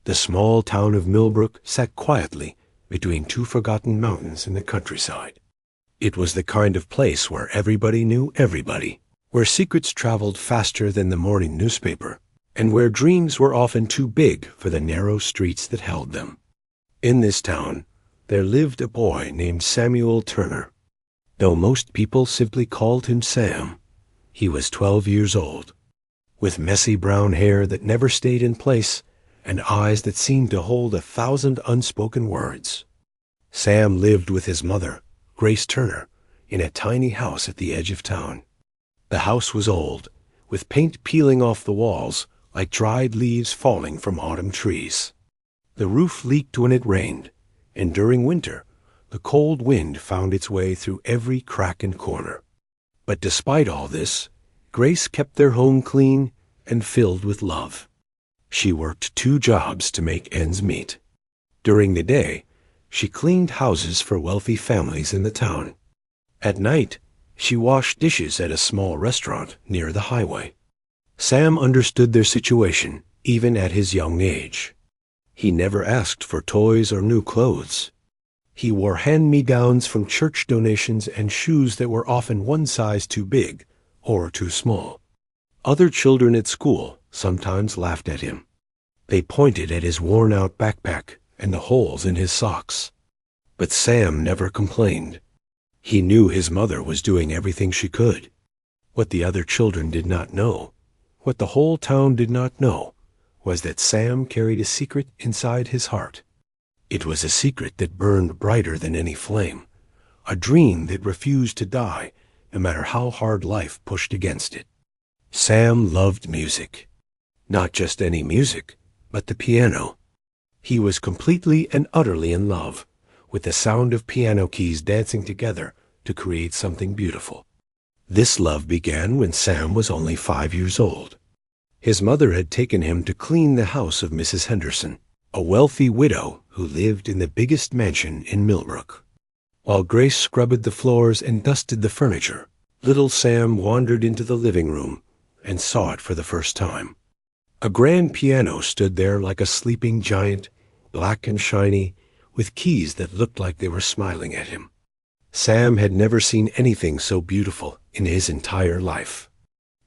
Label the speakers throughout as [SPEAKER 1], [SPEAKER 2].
[SPEAKER 1] The small town of Millbrook sat quietly between two forgotten mountains in the countryside. It was the kind of place where everybody knew everybody, where secrets traveled faster than the morning newspaper, and where dreams were often too big for the narrow streets that held them. In this town, there lived a boy named Samuel Turner. Though most people simply called him Sam, he was 12 years old, with messy brown hair that never stayed in place and eyes that seemed to hold 1,000 unspoken words. Sam lived with his mother, Grace Turner, in a tiny house at the edge of town. The house was old, with paint peeling off the walls like dried leaves falling from autumn trees. The roof leaked when it rained, and during winter, the cold wind found its way through every crack and corner. But despite all this, Grace kept their home clean and filled with love. She worked 2 jobs to make ends meet. During the day, she cleaned houses for wealthy families in the town. At night, she washed dishes at a small restaurant near the highway. Sam understood their situation, even at his young age. He never asked for toys or new clothes. He wore hand-me-downs from church donations and shoes that were often one size too big or too small. Other children at school sometimes laughed at him. They pointed at his worn-out backpack and the holes in his socks. But Sam never complained. He knew his mother was doing everything she could. What the other children did not know, what the whole town did not know, was that Sam carried a secret inside his heart. It was a secret that burned brighter than any flame, a dream that refused to die no matter how hard life pushed against it. Sam loved music. Not just any music, but the piano. He was completely and utterly in love with the sound of piano keys dancing together to create something beautiful. This love began when Sam was only 5 years old. His mother had taken him to clean the house of Mrs. Henderson, a wealthy widow who lived in the biggest mansion in Millbrook. While Grace scrubbed the floors and dusted the furniture, little Sam wandered into the living room and saw it for the first time. A grand piano stood there like a sleeping giant, black and shiny, with keys that looked like they were smiling at him. Sam had never seen anything so beautiful in his entire life.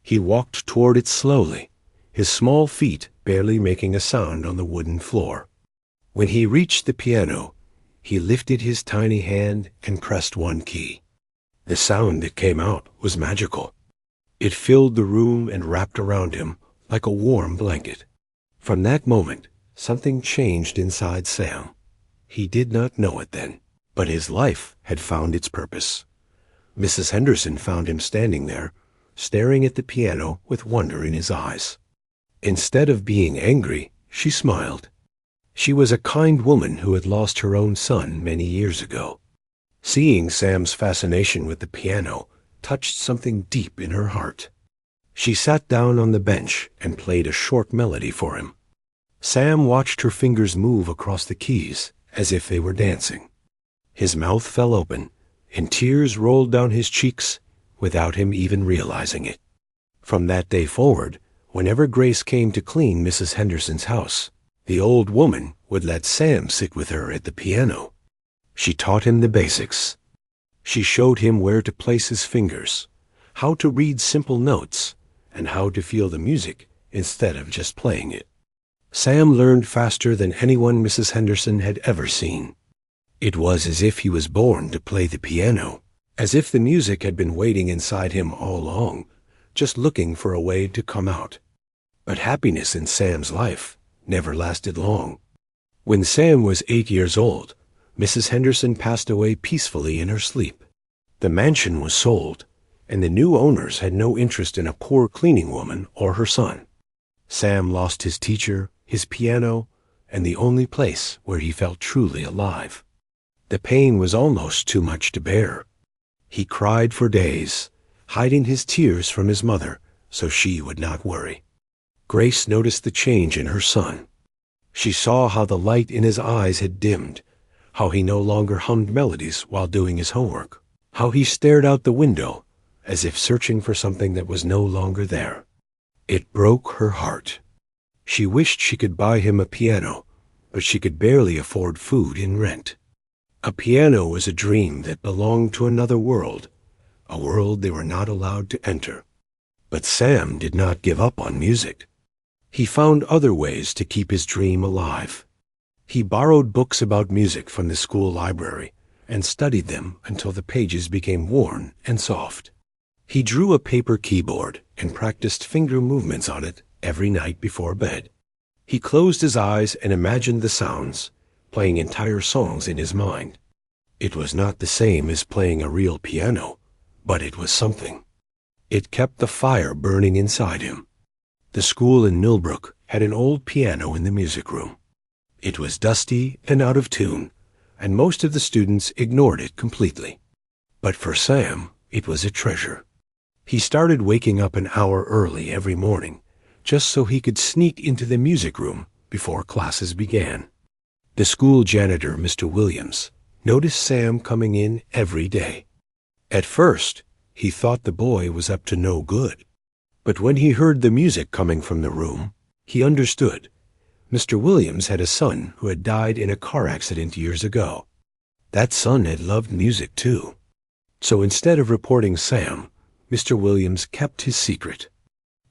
[SPEAKER 1] He walked toward it slowly, his small feet barely making a sound on the wooden floor. When he reached the piano, he lifted his tiny hand and pressed one key. The sound that came out was magical. It filled the room and wrapped around him like a warm blanket. From that moment, something changed inside Sam. He did not know it then, but his life had found its purpose. Mrs. Henderson found him standing there, staring at the piano with wonder in his eyes. Instead of being angry, she smiled. She was a kind woman who had lost her own son many years ago. Seeing Sam's fascination with the piano touched something deep in her heart. She sat down on the bench and played a short melody for him. Sam watched her fingers move across the keys as if they were dancing. His mouth fell open, and tears rolled down his cheeks without him even realizing it. From that day forward, whenever Grace came to clean Mrs. Henderson's house, the old woman would let Sam sit with her at the piano. She taught him the basics. She showed him where to place his fingers, how to read simple notes, and how to feel the music instead of just playing it. Sam learned faster than anyone Mrs. Henderson had ever seen. It was as if he was born to play the piano, as if the music had been waiting inside him all along, just looking for a way to come out. But happiness in Sam's life never lasted long. When Sam was 8 years old, Mrs. Henderson passed away peacefully in her sleep. The mansion was sold, and the new owners had no interest in a poor cleaning woman or her son. Sam lost his teacher, his piano, and the only place where he felt truly alive. The pain was almost too much to bear. He cried for days, hiding his tears from his mother so she would not worry. Grace noticed the change in her son. She saw how the light in his eyes had dimmed, how he no longer hummed melodies while doing his homework, how he stared out the window as if searching for something that was no longer there. It broke her heart. She wished she could buy him a piano but she could barely afford food and rent. A piano was a dream that belonged to another world, a world they were not allowed to enter. But Sam did not give up on music. He found other ways to keep his dream alive. He borrowed books about music from the school library and studied them until the pages became worn and soft. He drew a paper keyboard and practiced finger movements on it every night before bed. He closed his eyes and imagined the sounds, playing entire songs in his mind. It was not the same as playing a real piano, but it was something. It kept the fire burning inside him. The school in Millbrook had an old piano in the music room. It was dusty and out of tune, and most of the students ignored it completely. But for Sam, it was a treasure. He started waking up an hour early every morning, just so he could sneak into the music room before classes began. The school janitor, Mr. Williams, noticed Sam coming in every day. At first, he thought the boy was up to no good. But when he heard the music coming from the room, he understood. Mr. Williams had a son who had died in a car accident years ago. That son had loved music too. So instead of reporting Sam, Mr. Williams kept his secret.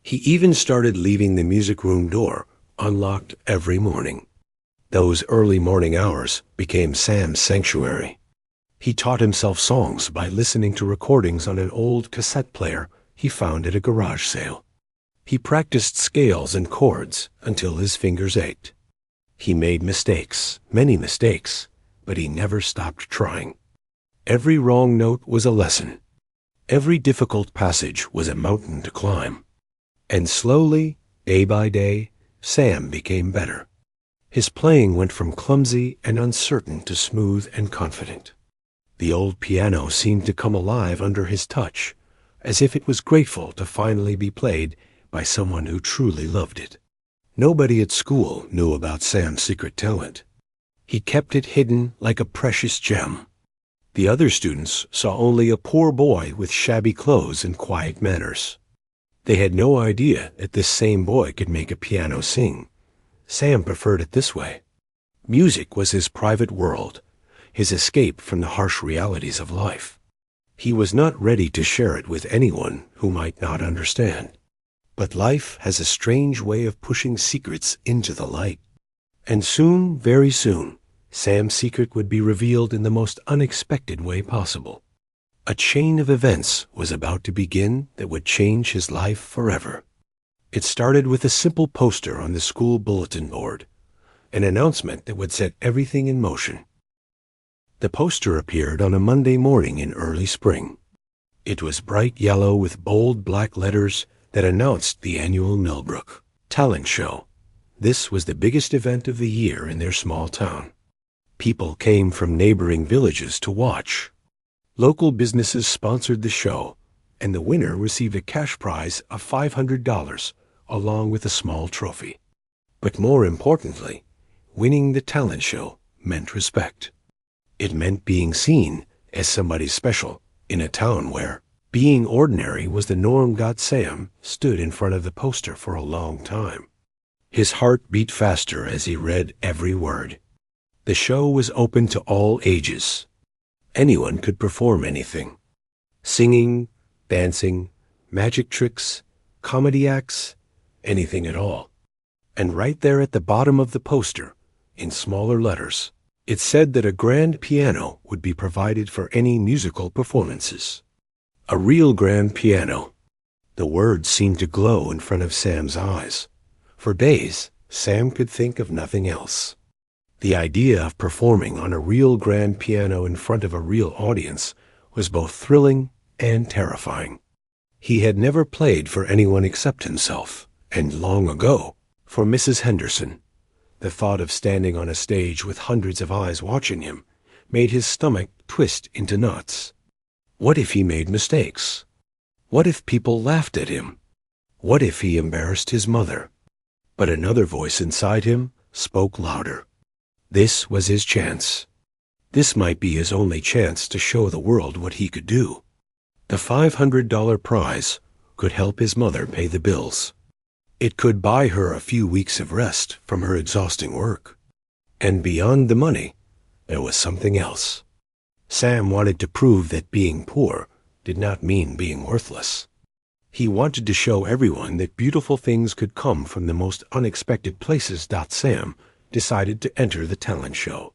[SPEAKER 1] He even started leaving the music room door unlocked every morning. Those early morning hours became Sam's sanctuary. He taught himself songs by listening to recordings on an old cassette player he found at a garage sale. He practiced scales and chords until his fingers ached. He made mistakes, many mistakes, but he never stopped trying. Every wrong note was a lesson. Every difficult passage was a mountain to climb. And slowly, day by day, Sam became better. His playing went from clumsy and uncertain to smooth and confident. The old piano seemed to come alive under his touch, as if it was grateful to finally be played by someone who truly loved it. Nobody at school knew about Sam's secret talent. He kept it hidden like a precious gem. The other students saw only a poor boy with shabby clothes and quiet manners. They had no idea that this same boy could make a piano sing. Sam preferred it this way. Music was his private world, his escape from the harsh realities of life. He was not ready to share it with anyone who might not understand. But life has a strange way of pushing secrets into the light. And soon, very soon, Sam's secret would be revealed in the most unexpected way possible. A chain of events was about to begin that would change his life forever. It started with a simple poster on the school bulletin board, an announcement that would set everything in motion. The poster appeared on a Monday morning in early spring. It was bright yellow with bold black letters that announced the annual Millbrook Talent Show. This was the biggest event of the year in their small town. People came from neighboring villages to watch. Local businesses sponsored the show, and the winner received a cash prize of $500 along with a small trophy. But more importantly, winning the talent show meant respect. It meant being seen as somebody special in a town where being ordinary was the norm. Sam stood in front of the poster for a long time. His heart beat faster as he read every word. The show was open to all ages. Anyone could perform anything. Singing, dancing, magic tricks, comedy acts, anything at all. And right there at the bottom of the poster, in smaller letters, it said that a grand piano would be provided for any musical performances. A real grand piano. The words seemed to glow in front of Sam's eyes. For days, Sam could think of nothing else. The idea of performing on a real grand piano in front of a real audience was both thrilling and terrifying. He had never played for anyone except himself, and long ago, for Mrs. Henderson. The thought of standing on a stage with hundreds of eyes watching him made his stomach twist into knots. What if he made mistakes? What if people laughed at him? What if he embarrassed his mother? But another voice inside him spoke louder. This was his chance. This might be his only chance to show the world what he could do. The $500 prize could help his mother pay the bills. It could buy her a few weeks of rest from her exhausting work. And beyond the money, there was something else. Sam wanted to prove that being poor did not mean being worthless. He wanted to show everyone that beautiful things could come from the most unexpected places. Sam decided to enter the talent show.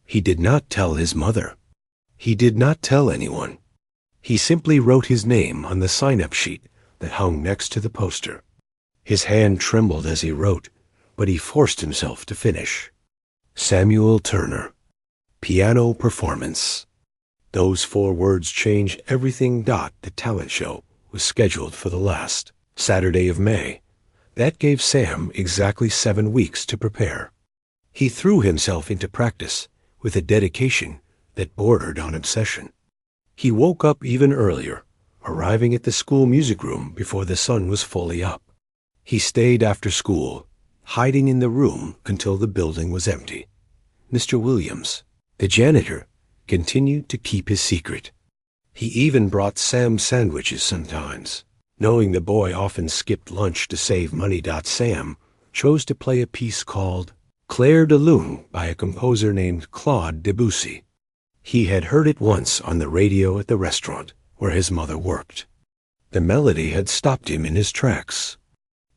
[SPEAKER 1] He did not tell his mother. He did not tell anyone. He simply wrote his name on the sign-up sheet that hung next to the poster. His hand trembled as he wrote, but he forced himself to finish. Samuel Turner. Piano performance. Those 4 words changed everything. The talent show was scheduled for the last Saturday of May. That gave Sam exactly 7 weeks to prepare. He threw himself into practice with a dedication that bordered on obsession. He woke up even earlier, arriving at the school music room before the sun was fully up. He stayed after school, hiding in the room until the building was empty. Mr. Williams, the janitor, continued to keep his secret. He even brought Sam sandwiches sometimes. Knowing the boy often skipped lunch to save money. Sam chose to play a piece called Clair de Lune by a composer named Claude Debussy. He had heard it once on the radio at the restaurant where his mother worked. The melody had stopped him in his tracks.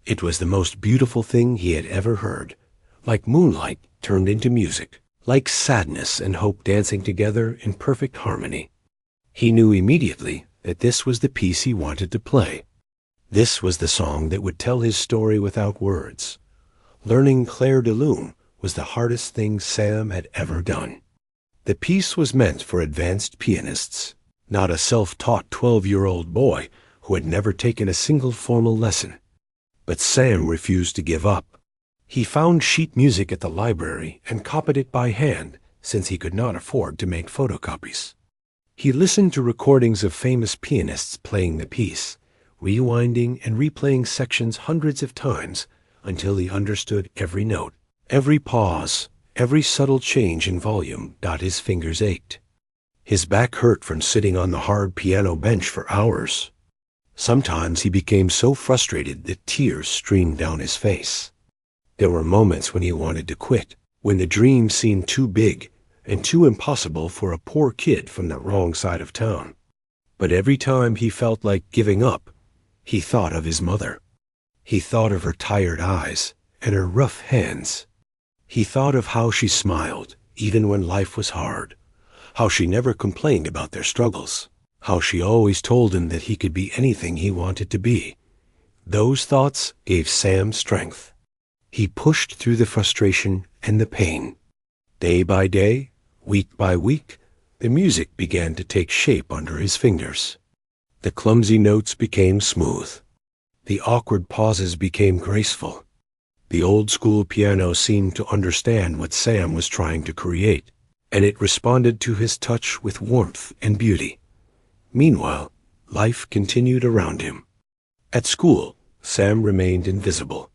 [SPEAKER 1] It was the most beautiful thing he had ever heard, like moonlight turned into music, like sadness and hope dancing together in perfect harmony. He knew immediately that this was the piece he wanted to play. This was the song that would tell his story without words. Learning Clair de Lune was the hardest thing Sam had ever done. The piece was meant for advanced pianists, not a self-taught 12-year-old boy who had never taken a single formal lesson. But Sam refused to give up. He found sheet music at the library and copied it by hand since he could not afford to make photocopies. He listened to recordings of famous pianists playing the piece, rewinding and replaying sections hundreds of times until he understood every note, every pause, every subtle change in volume. His fingers ached. His back hurt from sitting on the hard piano bench for hours. Sometimes he became so frustrated that tears streamed down his face. There were moments when he wanted to quit, when the dream seemed too big and too impossible for a poor kid from the wrong side of town. But every time he felt like giving up, he thought of his mother. He thought of her tired eyes and her rough hands. He thought of how she smiled even when life was hard, how she never complained about their struggles, how she always told him that he could be anything he wanted to be. Those thoughts gave Sam strength. He pushed through the frustration and the pain. Day by day, week by week, the music began to take shape under his fingers. The clumsy notes became smooth. The awkward pauses became graceful. The old-school piano seemed to understand what Sam was trying to create, and it responded to his touch with warmth and beauty. Meanwhile, life continued around him. At school, Sam remained invisible.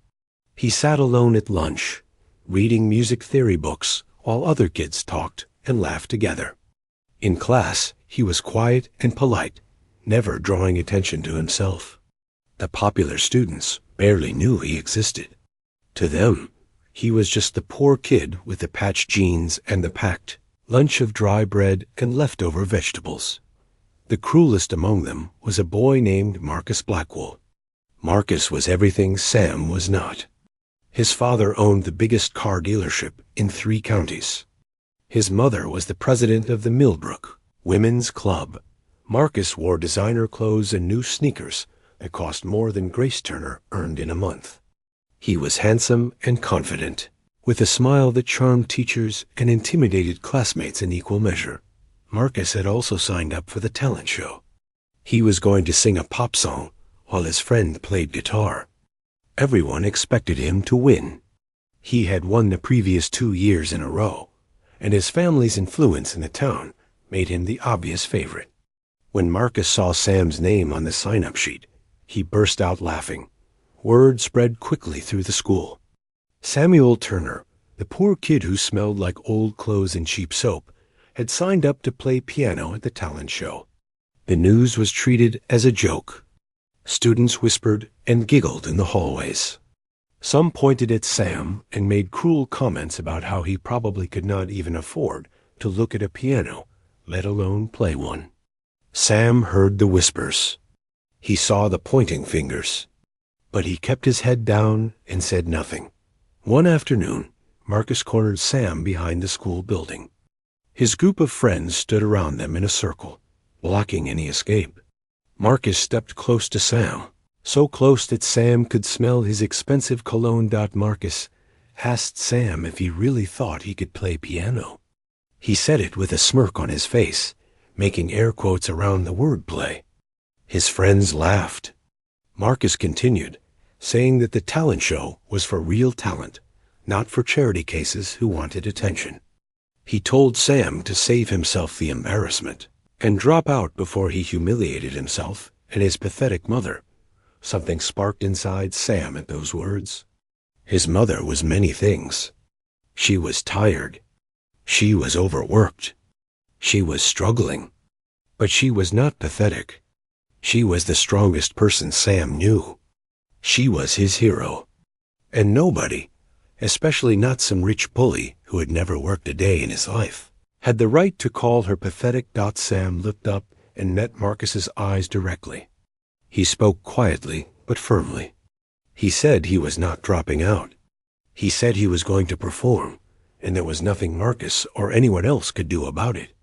[SPEAKER 1] He sat alone at lunch, reading music theory books while other kids talked and laughed together. In class, he was quiet and polite, never drawing attention to himself. The popular students barely knew he existed. To them, he was just the poor kid with the patched jeans and the packed lunch of dry bread and leftover vegetables. The cruelest among them was a boy named Marcus Blackwell. Marcus was everything Sam was not. His father owned the biggest car dealership in 3 counties. His mother was the president of the Millbrook Women's Club. Marcus wore designer clothes and new sneakers that cost more than Grace Turner earned in a month. He was handsome and confident, with a smile that charmed teachers and intimidated classmates in equal measure. Marcus had also signed up for the talent show. He was going to sing a pop song while his friend played guitar. Everyone expected him to win. He had won the previous 2 years in a row, and his family's influence in the town made him the obvious favorite. When Marcus saw Sam's name on the sign-up sheet, he burst out laughing. Word spread quickly through the school. Samuel Turner, the poor kid who smelled like old clothes and cheap soap, had signed up to play piano at the talent show. The news was treated as a joke. Students whispered and giggled in the hallways. Some pointed at Sam and made cruel comments about how he probably could not even afford to look at a piano, let alone play one. Sam heard the whispers. He saw the pointing fingers. But he kept his head down and said nothing. One afternoon, Marcus cornered Sam behind the school building. His group of friends stood around them in a circle, blocking any escape. Marcus stepped close to Sam, so close that Sam could smell his expensive cologne. Marcus asked Sam if he really thought he could play piano. He said it with a smirk on his face, making air quotes around the wordplay. His friends laughed. Marcus continued, saying that the talent show was for real talent, not for charity cases who wanted attention. He told Sam to save himself the embarrassment and drop out before he humiliated himself and his pathetic mother. Something sparked inside Sam at those words. His mother was many things. She was tired. She was overworked. She was struggling. But she was not pathetic. She was the strongest person Sam knew. She was his hero. And nobody, especially not some rich bully who had never worked a day in his life, had the right to call her pathetic. Sam looked up and met Marcus's eyes directly. He spoke quietly but firmly. He said he was not dropping out. He said he was going to perform, and there was nothing Marcus or anyone else could do about it.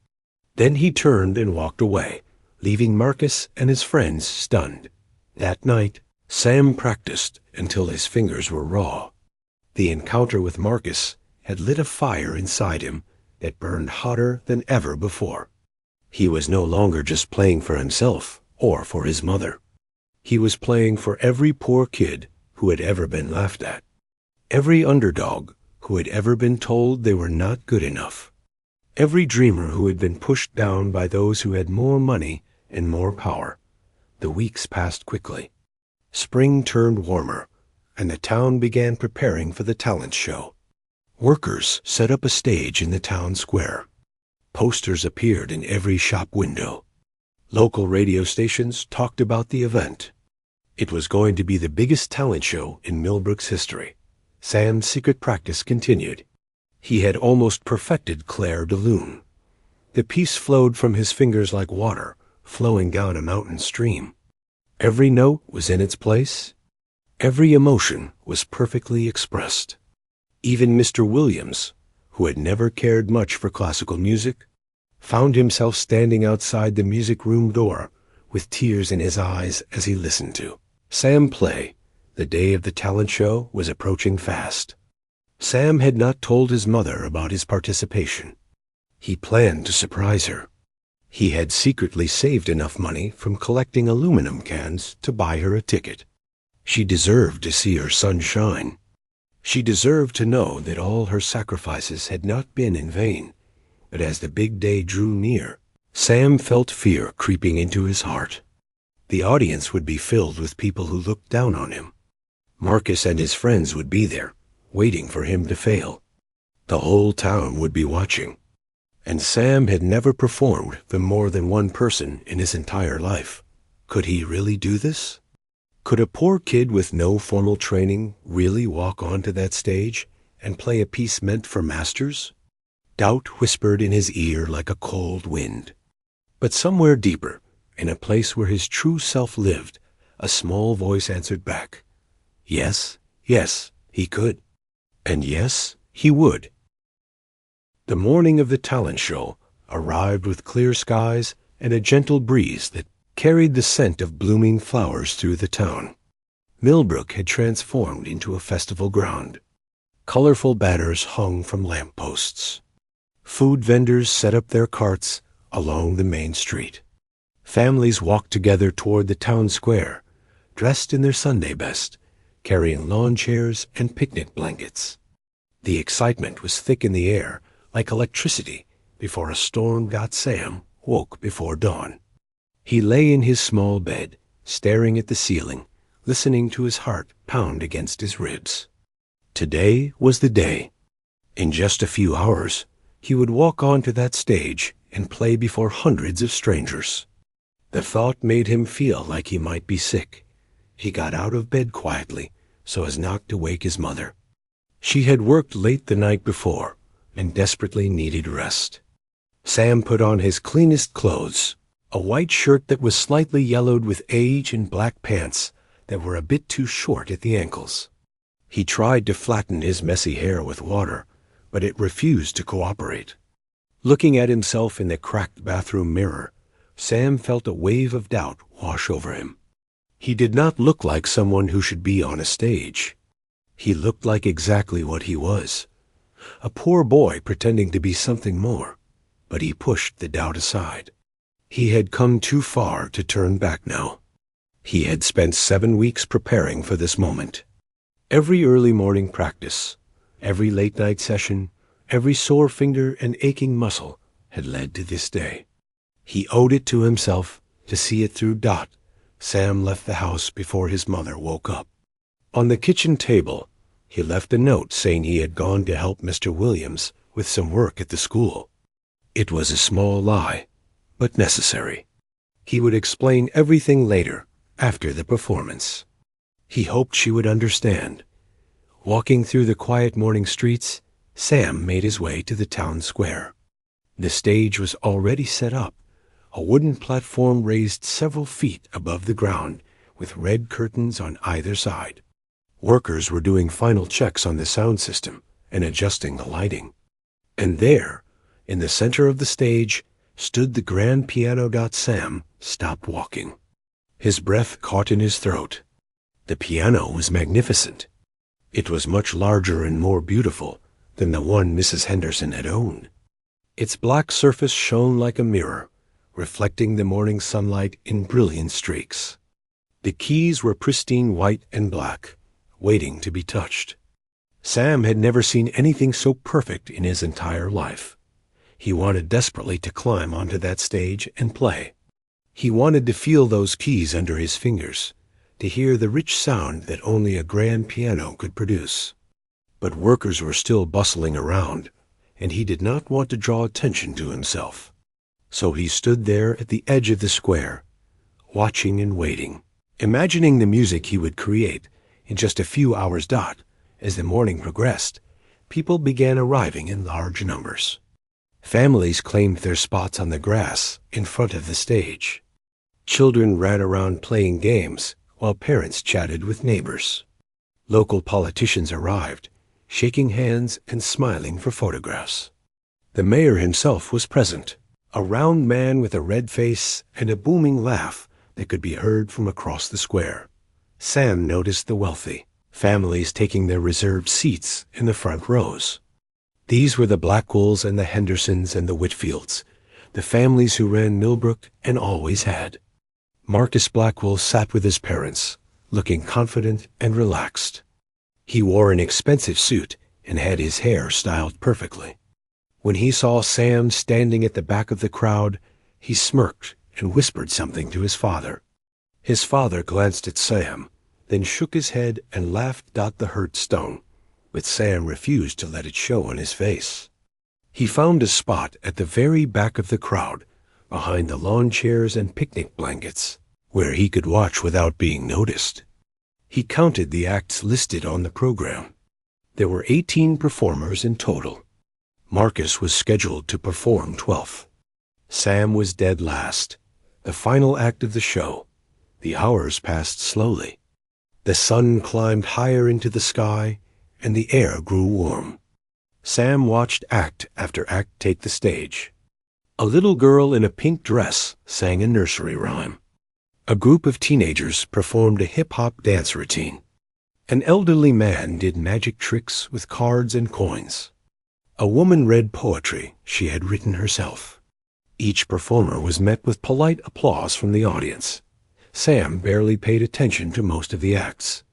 [SPEAKER 1] Then he turned and walked away, leaving Marcus and his friends stunned. That night, Sam practiced until his fingers were raw. The encounter with Marcus had lit a fire inside him that burned hotter than ever before. He was no longer just playing for himself or for his mother. He was playing for every poor kid who had ever been laughed at, every underdog who had ever been told they were not good enough, every dreamer who had been pushed down by those who had more money and more power. The weeks passed quickly. Spring turned warmer, and the town began preparing for the talent show. Workers set up a stage in the town square. Posters appeared in every shop window. Local radio stations talked about the event. It was going to be the biggest talent show in Millbrook's history. Sam's secret practice continued. He had almost perfected Clair de Lune. The piece flowed from his fingers like water flowing down a mountain stream. Every note was in its place. Every emotion was perfectly expressed. Even Mr. Williams, who had never cared much for classical music, found himself standing outside the music room door with tears in his eyes as he listened to Sam play. The day of the talent show was approaching fast. Sam had not told his mother about his participation. He planned to surprise her. He had secretly saved enough money from collecting aluminum cans to buy her a ticket. She deserved to see her son shine. She deserved to know that all her sacrifices had not been in vain. But as the big day drew near, Sam felt fear creeping into his heart. The audience would be filled with people who looked down on him. Marcus and his friends would be there, waiting for him to fail. The whole town would be watching. And Sam had never performed for more than one person in his entire life. Could he really do this? Could a poor kid with no formal training really walk onto that stage and play a piece meant for masters? Doubt whispered in his ear like a cold wind. But somewhere deeper, in a place where his true self lived, a small voice answered back. Yes, yes, he could. And yes, he would. The morning of the talent show arrived with clear skies and a gentle breeze that carried the scent of blooming flowers through the town. Millbrook had transformed into a festival ground. Colorful banners hung from lampposts. Food vendors set up their carts along the main street. Families walked together toward the town square, dressed in their Sunday best, carrying lawn chairs and picnic blankets. The excitement was thick in the air, like electricity, before a storm got Sam woke before dawn. He lay in his small bed, staring at the ceiling, listening to his heart pound against his ribs. Today was the day. In just a few hours, he would walk onto that stage and play before hundreds of strangers. The thought made him feel like he might be sick. He got out of bed quietly, so as not to wake his mother. She had worked late the night before and desperately needed rest. Sam put on his cleanest clothes, a white shirt that was slightly yellowed with age and black pants that were a bit too short at the ankles. He tried to flatten his messy hair with water, but it refused to cooperate. Looking at himself in the cracked bathroom mirror, Sam felt a wave of doubt wash over him. He did not look like someone who should be on a stage. He looked like exactly what he was, a poor boy pretending to be something more, but he pushed the doubt aside. He had come too far to turn back now. He had spent 7 weeks preparing for this moment. Every early morning practice, every late-night session, every sore finger and aching muscle had led to this day. He owed it to himself to see it through. Sam left the house before his mother woke up. On the kitchen table, he left a note saying he had gone to help Mr. Williams with some work at the school. It was a small lie, but necessary. He would explain everything later, after the performance. He hoped she would understand. Walking through the quiet morning streets, Sam made his way to the town square. The stage was already set up, a wooden platform raised several feet above the ground, with red curtains on either side. Workers were doing final checks on the sound system and adjusting the lighting. And there, in the center of the stage, stood the grand piano. Sam stopped walking. His breath caught in his throat. The piano was magnificent. It was much larger and more beautiful than the one Mrs. Henderson had owned. Its black surface shone like a mirror, reflecting the morning sunlight in brilliant streaks. The keys were pristine white and black, waiting to be touched. Sam had never seen anything so perfect in his entire life. He wanted desperately to climb onto that stage and play. He wanted to feel those keys under his fingers, to hear the rich sound that only a grand piano could produce. But workers were still bustling around, and he did not want to draw attention to himself. So he stood there at the edge of the square, watching and waiting, imagining the music he would create in just a few hours. As the morning progressed, people began arriving in large numbers. Families claimed their spots on the grass in front of the stage. Children ran around playing games, while parents chatted with neighbors. Local politicians arrived, shaking hands and smiling for photographs. The mayor himself was present, a round man with a red face and a booming laugh that could be heard from across the square. Sam noticed the wealthy, families taking their reserved seats in the front rows. These were the Blackwells and the Hendersons and the Whitfields, the families who ran Millbrook and always had. Marcus Blackwell sat with his parents, looking confident and relaxed. He wore an expensive suit and had his hair styled perfectly. When he saw Sam standing at the back of the crowd, he smirked and whispered something to his father. His father glanced at Sam, then shook his head and laughed. The hurt stung, but Sam refused to let it show on his face. He found a spot at the very back of the crowd, behind the lawn chairs and picnic blankets, where he could watch without being noticed. He counted the acts listed on the program. There were 18 performers in total. Marcus was scheduled to perform 12th. Sam was dead last, the final act of the show. The hours passed slowly. The sun climbed higher into the sky, and the air grew warm. Sam watched act after act take the stage. A little girl in a pink dress sang a nursery rhyme. A group of teenagers performed a hip-hop dance routine. An elderly man did magic tricks with cards and coins. A woman read poetry she had written herself. Each performer was met with polite applause from the audience. Sam barely paid attention to most of the acts.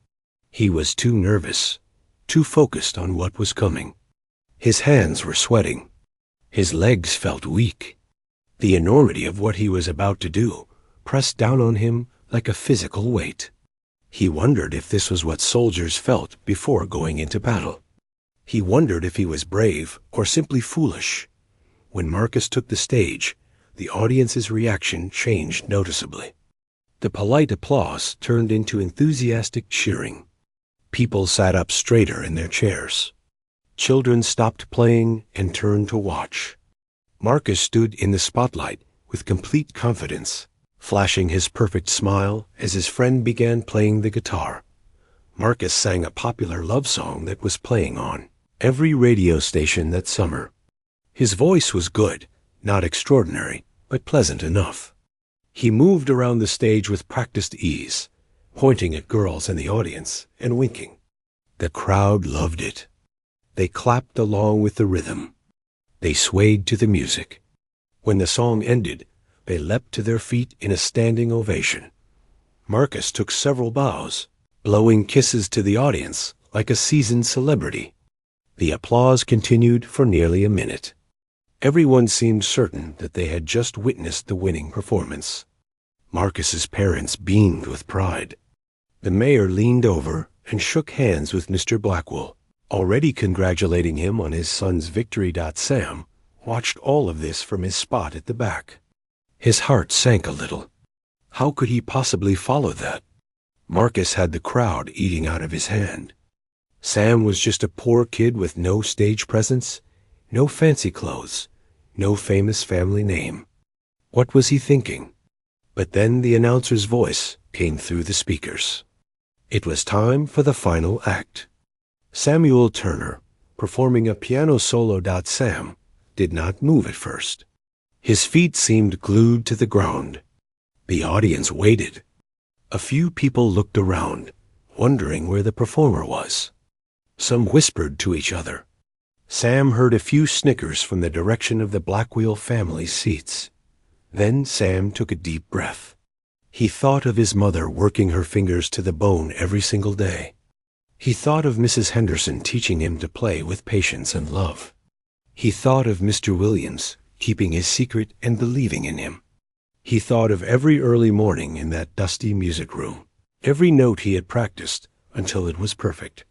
[SPEAKER 1] He was too nervous, too focused on what was coming. His hands were sweating. His legs felt weak. The enormity of what he was about to do pressed down on him like a physical weight. He wondered if this was what soldiers felt before going into battle. He wondered if he was brave or simply foolish. When Marcus took the stage, the audience's reaction changed noticeably. The polite applause turned into enthusiastic cheering. People sat up straighter in their chairs. Children stopped playing and turned to watch. Marcus stood in the spotlight with complete confidence, flashing his perfect smile as his friend began playing the guitar. Marcus sang a popular love song that was playing on every radio station that summer. His voice was good, not extraordinary, but pleasant enough. He moved around the stage with practiced ease, pointing at girls in the audience and winking. The crowd loved it. They clapped along with the rhythm. They swayed to the music. When the song ended, they leapt to their feet in a standing ovation. Marcus took several bows, blowing kisses to the audience like a seasoned celebrity. The applause continued for nearly a minute. Everyone seemed certain that they had just witnessed the winning performance. Marcus's parents beamed with pride. The mayor leaned over and shook hands with Mr. Blackwell, already congratulating him on his son's victory. Sam watched all of this from his spot at the back. His heart sank a little. How could he possibly follow that? Marcus had the crowd eating out of his hand. Sam was just a poor kid with no stage presence, no fancy clothes, no famous family name. What was he thinking? But then the announcer's voice came through the speakers. It was time for the final act. Samuel Turner, performing a piano solo. Sam did not move at first. His feet seemed glued to the ground. The audience waited. A few people looked around, wondering where the performer was. Some whispered to each other. Sam heard a few snickers from the direction of the Blackwell family's seats. Then Sam took a deep breath. He thought of his mother working her fingers to the bone every single day. He thought of Mrs. Henderson teaching him to play with patience and love. He thought of Mr. Williams keeping his secret and believing in him. He thought of every early morning in that dusty music room, every note he had practiced until it was perfect.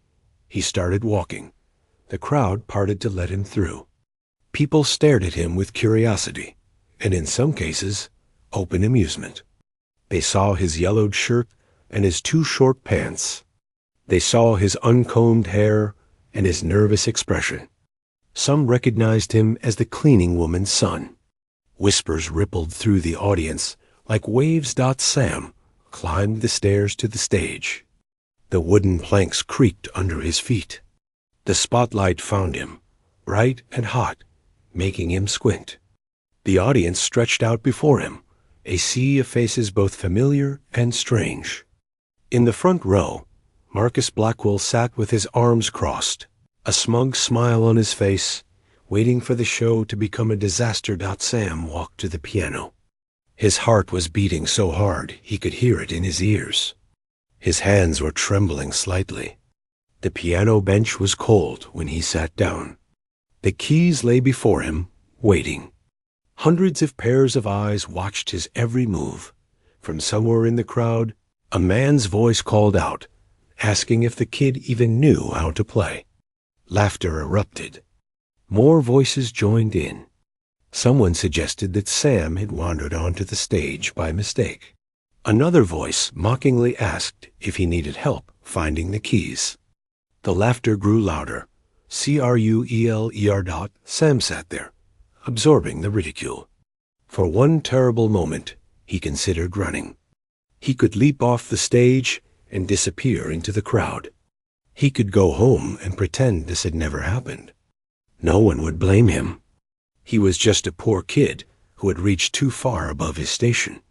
[SPEAKER 1] He started walking. The crowd parted to let him through. People stared at him with curiosity, and in some cases, open amusement. They saw his yellowed shirt and his too short pants. They saw his uncombed hair and his nervous expression. Some recognized him as the cleaning woman's son. Whispers rippled through the audience like waves. Sam climbed the stairs to the stage. The wooden planks creaked under his feet. The spotlight found him, bright and hot, making him squint. The audience stretched out before him, a sea of faces both familiar and strange. In the front row, Marcus Blackwell sat with his arms crossed, a smug smile on his face, waiting for the show to become a disaster. Sam walked to the piano. His heart was beating so hard he could hear it in his ears. His hands were trembling slightly. The piano bench was cold when he sat down. The keys lay before him, waiting. Hundreds of pairs of eyes watched his every move. From somewhere in the crowd, a man's voice called out, asking if the kid even knew how to play. Laughter erupted. More voices joined in. Someone suggested that Sam had wandered onto the stage by mistake. Another voice mockingly asked if he needed help finding the keys. The laughter grew louder. Crueler. Sam sat there, absorbing the ridicule. For one terrible moment, he considered running. He could leap off the stage and disappear into the crowd. He could go home and pretend this had never happened. No one would blame him. He was just a poor kid who had reached too far above his station.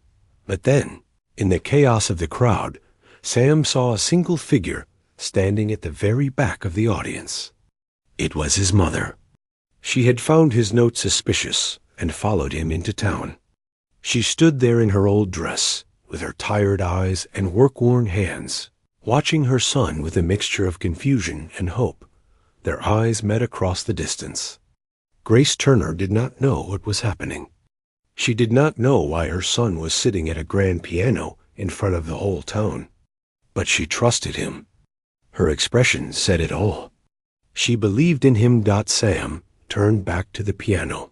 [SPEAKER 1] But then, in the chaos of the crowd, Sam saw a single figure standing at the very back of the audience. It was his mother. She had found his note suspicious and followed him into town. She stood there in her old dress, with her tired eyes and work-worn hands, watching her son with a mixture of confusion and hope. Their eyes met across the distance. Grace Turner did not know what was happening. She did not know why her son was sitting at a grand piano in front of the whole town. But she trusted him. Her expression said it all. She believed in him. Sam turned back to the piano.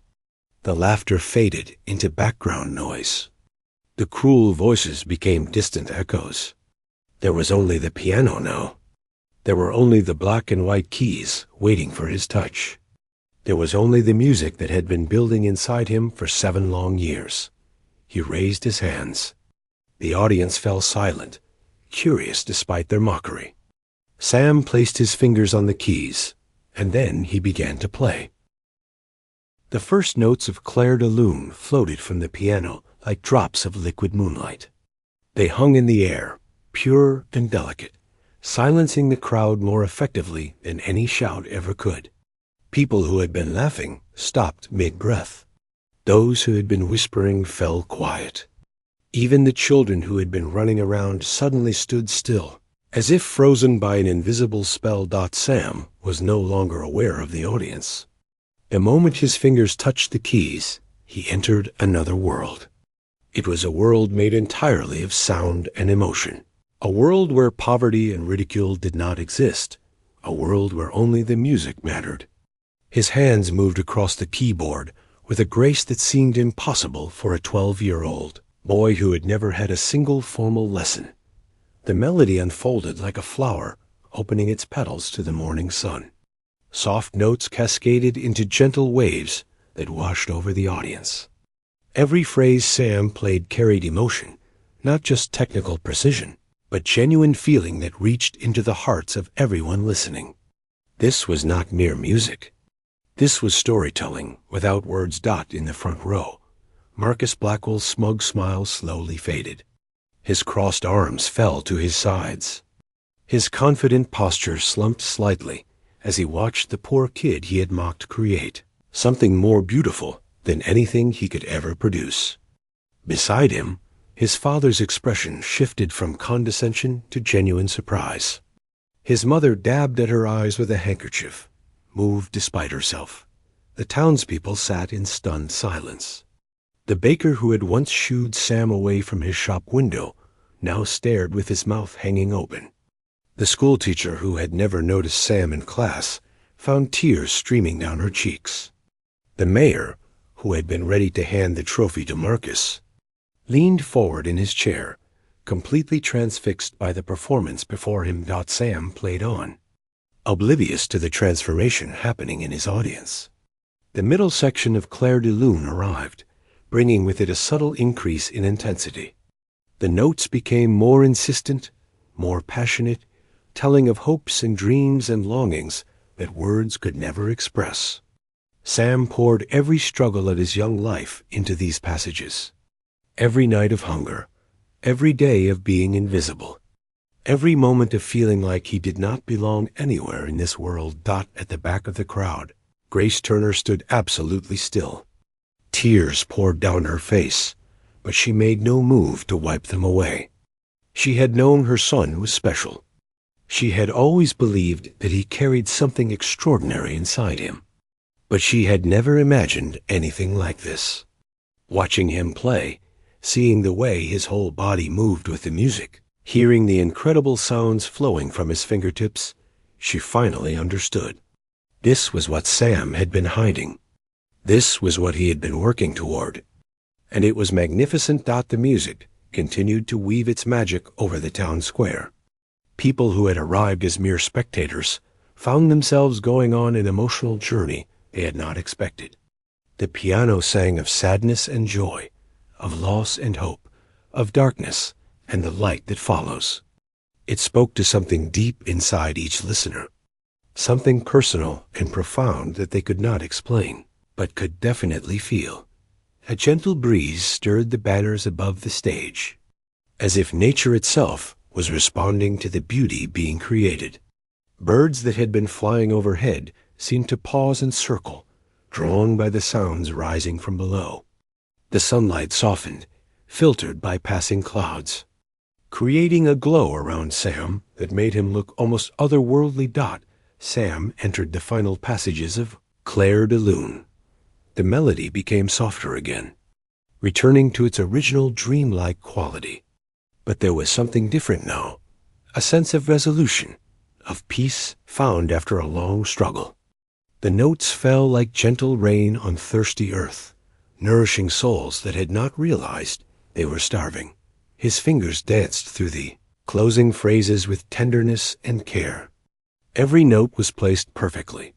[SPEAKER 1] The laughter faded into background noise. The cruel voices became distant echoes. There was only the piano now. There were only the black and white keys waiting for his touch. There was only the music that had been building inside him for 7 long years. He raised his hands. The audience fell silent, curious despite their mockery. Sam placed his fingers on the keys, and then he began to play. The first notes of Clair de Lune floated from the piano like drops of liquid moonlight. They hung in the air, pure and delicate, silencing the crowd more effectively than any shout ever could. People who had been laughing stopped mid-breath. Those who had been whispering fell quiet. Even the children who had been running around suddenly stood still, as if frozen by an invisible spell. Sam was no longer aware of the audience. The moment his fingers touched the keys, he entered another world. It was a world made entirely of sound and emotion. A world where poverty and ridicule did not exist. A world where only the music mattered. His hands moved across the keyboard with a grace that seemed impossible for a 12-year-old boy who had never had a single formal lesson. The melody unfolded like a flower opening its petals to the morning sun. Soft notes cascaded into gentle waves that washed over the audience. Every phrase Sam played carried emotion, not just technical precision, but genuine feeling that reached into the hearts of everyone listening. This was not mere music. This was storytelling without words. In the front row, Marcus Blackwell's smug smile slowly faded. His crossed arms fell to his sides. His confident posture slumped slightly as he watched the poor kid he had mocked create something more beautiful than anything he could ever produce. Beside him, his father's expression shifted from condescension to genuine surprise. His mother dabbed at her eyes with a handkerchief, moved despite herself. The townspeople sat in stunned silence. The baker who had once shooed Sam away from his shop window now stared with his mouth hanging open. The schoolteacher who had never noticed Sam in class found tears streaming down her cheeks. The mayor, who had been ready to hand the trophy to Marcus, leaned forward in his chair, completely transfixed by the performance before him. Sam played on, oblivious to the transformation happening in his audience. The middle section of Clair de Lune arrived, bringing with it a subtle increase in intensity. The notes became more insistent, more passionate, telling of hopes and dreams and longings that words could never express. Sam poured every struggle of his young life into these passages. Every night of hunger, every day of being invisible, every moment of feeling like he did not belong anywhere in this world. At the back of the crowd, Grace Turner stood absolutely still. Tears poured down her face, but she made no move to wipe them away. She had known her son was special. She had always believed that he carried something extraordinary inside him, but she had never imagined anything like this. Watching him play, seeing the way his whole body moved with the music, hearing the incredible sounds flowing from his fingertips, she finally understood. This was what Sam had been hiding. This was what he had been working toward. And it was magnificent. The music continued to weave its magic over the town square. People who had arrived as mere spectators found themselves going on an emotional journey they had not expected. The piano sang of sadness and joy, of loss and hope, of darkness and the light that follows. It spoke to something deep inside each listener, something personal and profound that they could not explain, but could definitely feel. A gentle breeze stirred the banners above the stage, as if nature itself was responding to the beauty being created. Birds that had been flying overhead seemed to pause and circle, drawn by the sounds rising from below. The sunlight softened, filtered by passing clouds, creating a glow around Sam that made him look almost otherworldly. Sam entered the final passages of Clair de Lune. The melody became softer again, returning to its original dreamlike quality. But there was something different now, a sense of resolution, of peace found after a long struggle. The notes fell like gentle rain on thirsty earth, nourishing souls that had not realized they were starving. His fingers danced through the closing phrases with tenderness and care. Every note was placed perfectly,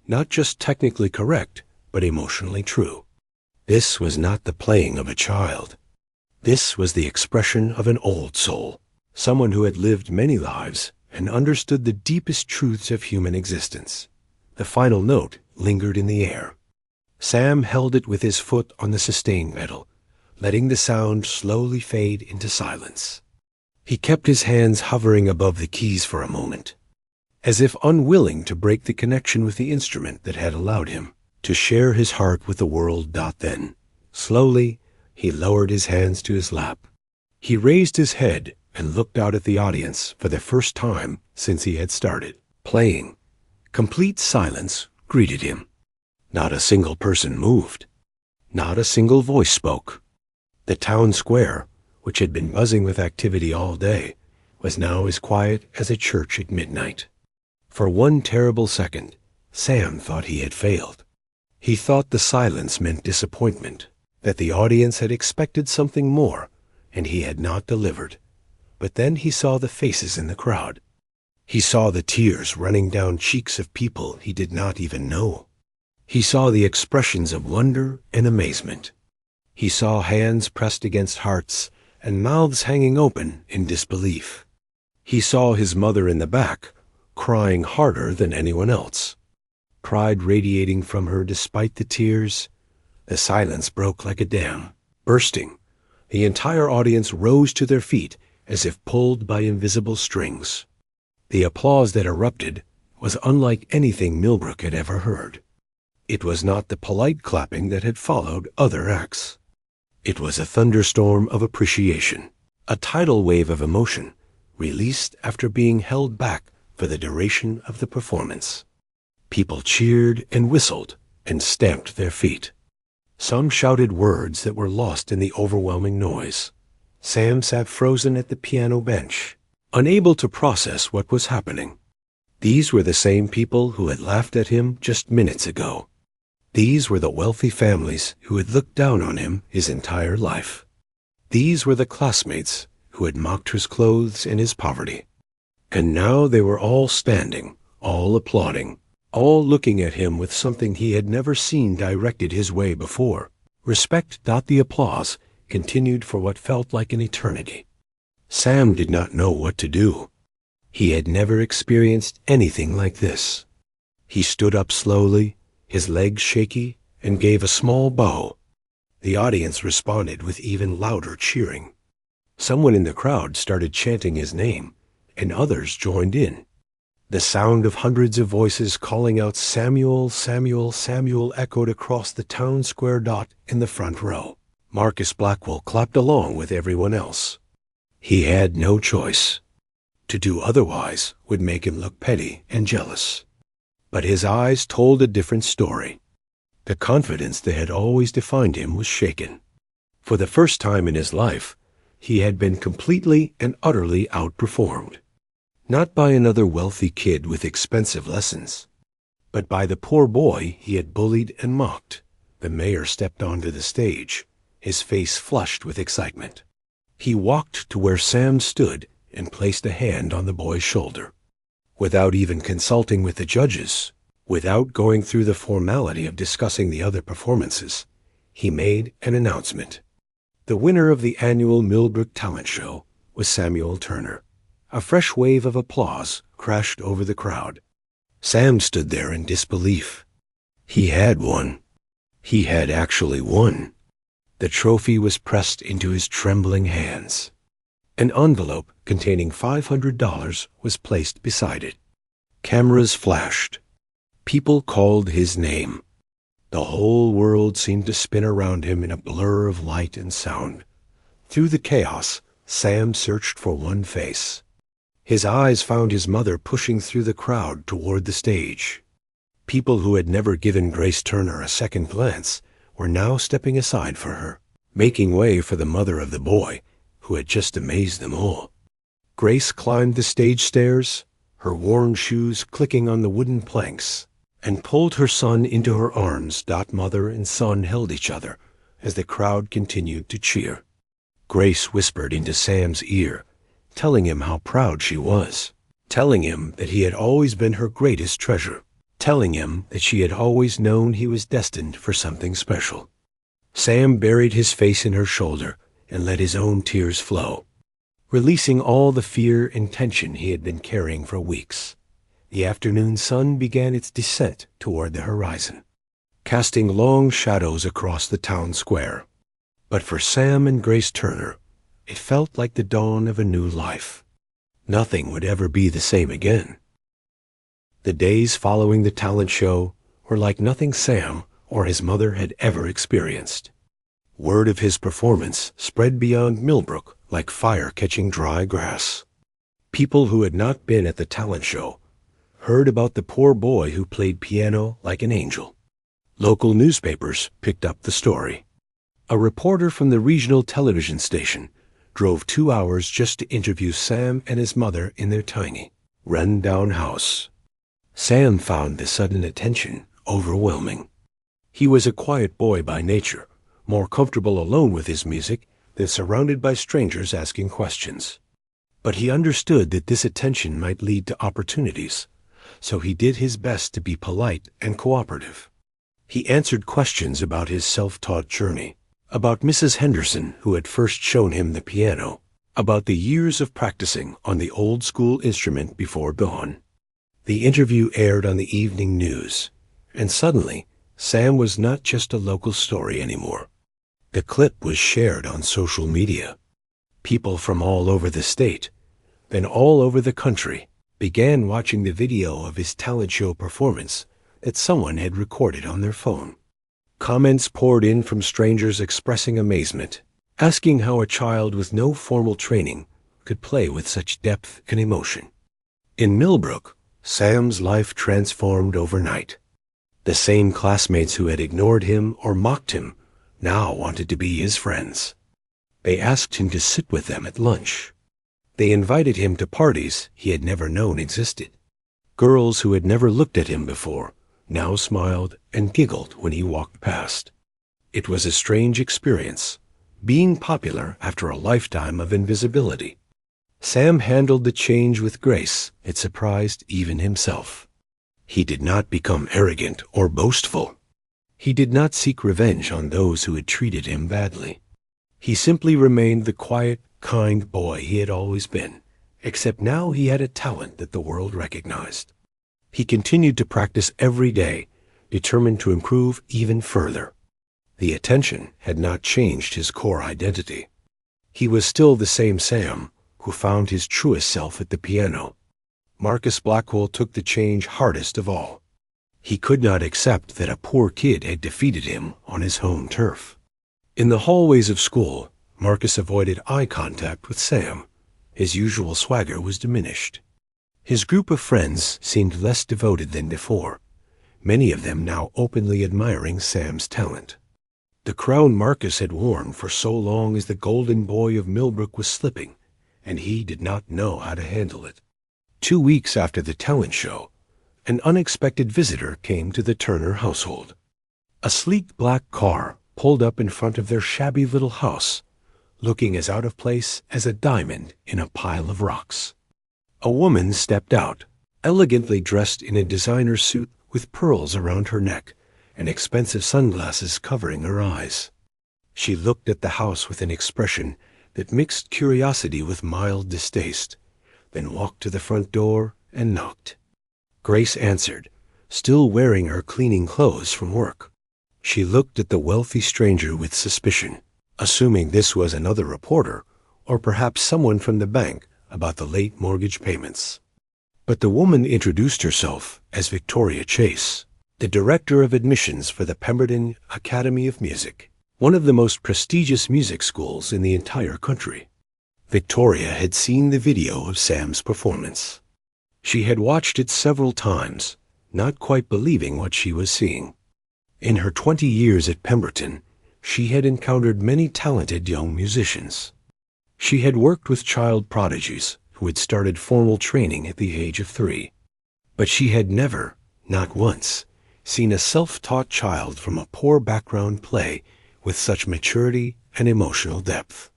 [SPEAKER 1] not just technically correct, but emotionally true. This was not the playing of a child. This was the expression of an old soul, someone who had lived many lives and understood the deepest truths of human existence. The final note lingered in the air. Sam held it with his foot on the sustain pedal, letting the sound slowly fade into silence. He kept his hands hovering above the keys for a moment, as if unwilling to break the connection with the instrument that had allowed him to share his heart with the world. Then, slowly, he lowered his hands to his lap. He raised his head and looked out at the audience for the first time since he had started playing. Complete silence greeted him. Not a single person moved. Not a single voice spoke. The town square, which had been buzzing with activity all day, was now as quiet as a church at midnight. For one terrible second, Sam thought he had failed. He thought the silence meant disappointment, that the audience had expected something more, and he had not delivered. But then he saw the faces in the crowd. He saw the tears running down cheeks of people he did not even know. He saw the expressions of wonder and amazement. He saw hands pressed against hearts and mouths hanging open in disbelief. He saw his mother in the back, crying harder than anyone else. Pride radiating from her despite the tears. The silence broke like a dam, bursting. The entire audience rose to their feet as if pulled by invisible strings. The applause that erupted was unlike anything Millbrook had ever heard. It was not the polite clapping that had followed other acts. It was a thunderstorm of appreciation, a tidal wave of emotion, released after being held back for the duration of the performance. People cheered and whistled and stamped their feet. Some shouted words that were lost in the overwhelming noise. Sam sat frozen at the piano bench, unable to process what was happening. These were the same people who had laughed at him just minutes ago. These were the wealthy families who had looked down on him his entire life. These were the classmates who had mocked his clothes and his poverty. And now they were all standing, all applauding, all looking at him with something he had never seen directed his way before. Respect. The applause continued for what felt like an eternity. Sam did not know what to do. He had never experienced anything like this. He stood up slowly, his legs shaky, and gave a small bow. The audience responded with even louder cheering. Someone in the crowd started chanting his name, and others joined in. The sound of hundreds of voices calling out "Samuel, Samuel, Samuel" echoed across the town square. In the front row, Marcus Blackwell clapped along with everyone else. He had no choice. To do otherwise would make him look petty and jealous. But his eyes told a different story. The confidence that had always defined him was shaken. For the first time in his life, he had been completely and utterly outperformed. Not by another wealthy kid with expensive lessons, but by the poor boy he had bullied and mocked. The mayor stepped onto the stage, his face flushed with excitement. He walked to where Sam stood and placed a hand on the boy's shoulder. Without even consulting with the judges, without going through the formality of discussing the other performances, he made an announcement. The winner of the annual Millbrook Talent Show was Samuel Turner. A fresh wave of applause crashed over the crowd. Sam stood there in disbelief. He had won. He had actually won. The trophy was pressed into his trembling hands. An envelope containing $500 was placed beside it. Cameras flashed. People called his name. The whole world seemed to spin around him in a blur of light and sound. Through the chaos, Sam searched for one face. His eyes found his mother pushing through the crowd toward the stage. People who had never given Grace Turner a second glance were now stepping aside for her, making way for the mother of the boy who had just amazed them all. Grace climbed the stage stairs, her worn shoes clicking on the wooden planks, and pulled her son into her arms. Mother and son held each other as the crowd continued to cheer. Grace whispered into Sam's ear, telling him how proud she was. telling him that he had always been her greatest treasure, telling him that she had always known he was destined for something special. Sam buried his face in her shoulder and let his own tears flow, releasing all the fear and tension he had been carrying for weeks. The afternoon sun began its descent toward the horizon, casting long shadows across the town square. But for Sam and Grace Turner, it felt like the dawn of a new life. Nothing would ever be the same again. The days following the talent show were like nothing Sam or his mother had ever experienced. Word of his performance spread beyond Millbrook like fire catching dry grass. People who had not been at the talent show heard about the poor boy who played piano like an angel. Local newspapers picked up the story. A reporter from the regional television station drove 2 hours just to interview Sam and his mother in their tiny, run-down house. Sam found the sudden attention overwhelming. He was a quiet boy by nature, more comfortable alone with his music than surrounded by strangers asking questions. But he understood that this attention might lead to opportunities, so he did his best to be polite and cooperative. He answered questions about his self-taught journey, about Mrs. Henderson, who had first shown him the piano, about the years of practicing on the old-school instrument before dawn. The interview aired on the evening news, and suddenly, Sam was not just a local story anymore. The clip was shared on social media. People from all over the state, then all over the country, began watching the video of his talent show performance that someone had recorded on their phone. Comments poured in from strangers expressing amazement, asking how a child with no formal training could play with such depth and emotion. In Millbrook, Sam's life transformed overnight. The same classmates who had ignored him or mocked him now wanted to be his friends. They asked him to sit with them at lunch. They invited him to parties he had never known existed. Girls who had never looked at him before now smiled and giggled when he walked past. It was a strange experience, being popular after a lifetime of invisibility. Sam handled the change with grace that surprised even himself. He did not become arrogant or boastful. He did not seek revenge on those who had treated him badly. He simply remained the quiet, kind boy he had always been, except now he had a talent that the world recognized. He continued to practice every day, determined to improve even further. The attention had not changed his core identity. He was still the same Sam, who found his truest self at the piano. Marcus Blackwell took the change hardest of all. He could not accept that a poor kid had defeated him on his home turf. In the hallways of school, Marcus avoided eye contact with Sam. His usual swagger was diminished. His group of friends seemed less devoted than before, many of them now openly admiring Sam's talent. The crown Marcus had worn for so long as the golden boy of Millbrook was slipping, and he did not know how to handle it. 2 weeks after the talent show, an unexpected visitor came to the Turner household. A sleek black car pulled up in front of their shabby little house, looking as out of place as a diamond in a pile of rocks. A woman stepped out, elegantly dressed in a designer suit with pearls around her neck and expensive sunglasses covering her eyes. She looked at the house with an expression that mixed curiosity with mild distaste, then walked to the front door and knocked. Grace answered, still wearing her cleaning clothes from work. She looked at the wealthy stranger with suspicion, assuming this was another reporter or perhaps someone from the bank about the late mortgage payments. But the woman introduced herself as Victoria Chase, the director of admissions for the Pemberton Academy of Music, one of the most prestigious music schools in the entire country. Victoria had seen the video of Sam's performance. She had watched it several times, not quite believing what she was seeing. In her 20 years at Pemberton, she had encountered many talented young musicians. She had worked with child prodigies who had started formal training at the age of 3. But she had never, not once, seen a self-taught child from a poor background play with such maturity and emotional depth.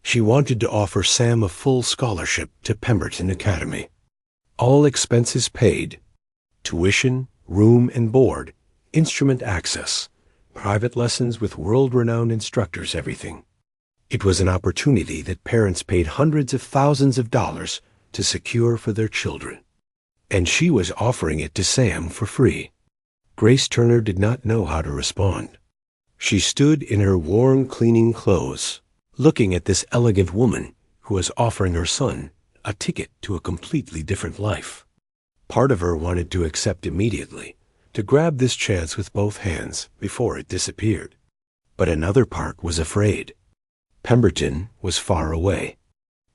[SPEAKER 1] She wanted to offer Sam a full scholarship to Pemberton Academy. All expenses paid. Tuition, room and board, instrument access, private lessons with world-renowned instructors, everything. It was an opportunity that parents paid hundreds of thousands of dollars to secure for their children. And she was offering it to Sam for free. Grace Turner did not know how to respond. She stood in her warm, cleaning clothes, looking at this elegant woman who was offering her son a ticket to a completely different life. Part of her wanted to accept immediately, to grab this chance with both hands before it disappeared. But another part was afraid. Pemberton was far away.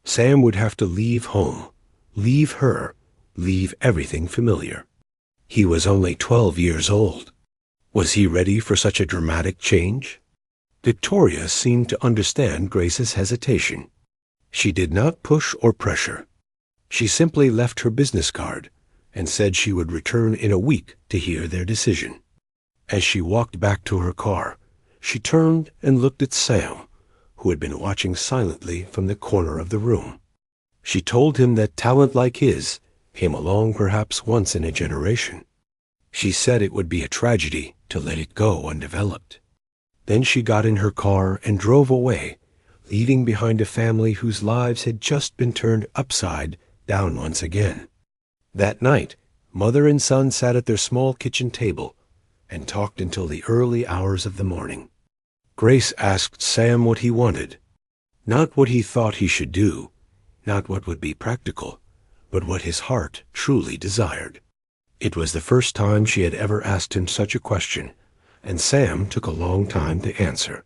[SPEAKER 1] Sam would have to leave home, leave her, leave everything familiar. He was only 12 years old. Was he ready for such a dramatic change? Victoria seemed to understand Grace's hesitation. She did not push or pressure. She simply left her business card and said she would return in a week to hear their decision. As she walked back to her car, she turned and looked at Sam, who had been watching silently from the corner of the room. She told him that talent like his came along perhaps once in a generation. She said it would be a tragedy to let it go undeveloped. Then she got in her car and drove away, leaving behind a family whose lives had just been turned upside down once again. That night, mother and son sat at their small kitchen table and talked until the early hours of the morning. Grace asked Sam what he wanted, not what he thought he should do, not what would be practical, but what his heart truly desired. It was the first time she had ever asked him such a question, and Sam took a long time to answer.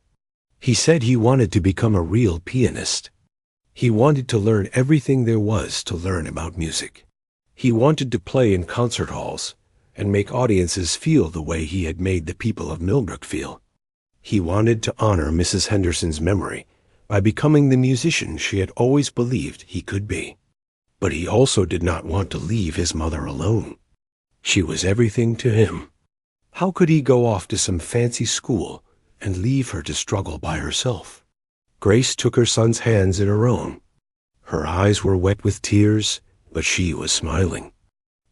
[SPEAKER 1] He said he wanted to become a real pianist. He wanted to learn everything there was to learn about music. He wanted to play in concert halls and make audiences feel the way he had made the people of Millbrook feel. He wanted to honor Mrs. Henderson's memory by becoming the musician she had always believed he could be. But he also did not want to leave his mother alone. She was everything to him. How could he go off to some fancy school and leave her to struggle by herself? Grace took her son's hands in her own. Her eyes were wet with tears, but she was smiling.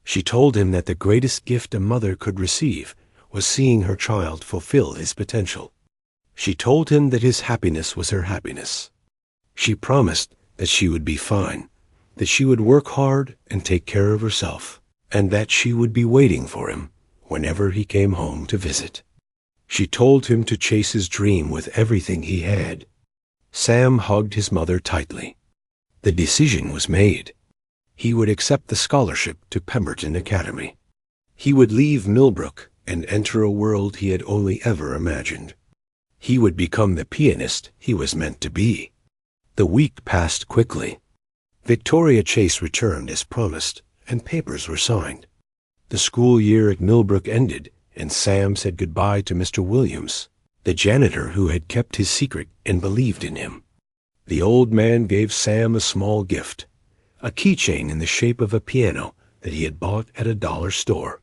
[SPEAKER 1] She told him that the greatest gift a mother could receive was seeing her child fulfill his potential. She told him that his happiness was her happiness. She promised that she would be fine, that she would work hard and take care of herself, and that she would be waiting for him whenever he came home to visit. She told him to chase his dream with everything he had. Sam hugged his mother tightly. The decision was made. He would accept the scholarship to Pemberton Academy. He would leave Millbrook and enter a world he had only ever imagined. He would become the pianist he was meant to be. The week passed quickly. Victoria Chase returned as promised, and papers were signed. The school year at Millbrook ended, and Sam said goodbye to Mr. Williams, the janitor who had kept his secret and believed in him. The old man gave Sam a small gift, a keychain in the shape of a piano that he had bought at a dollar store.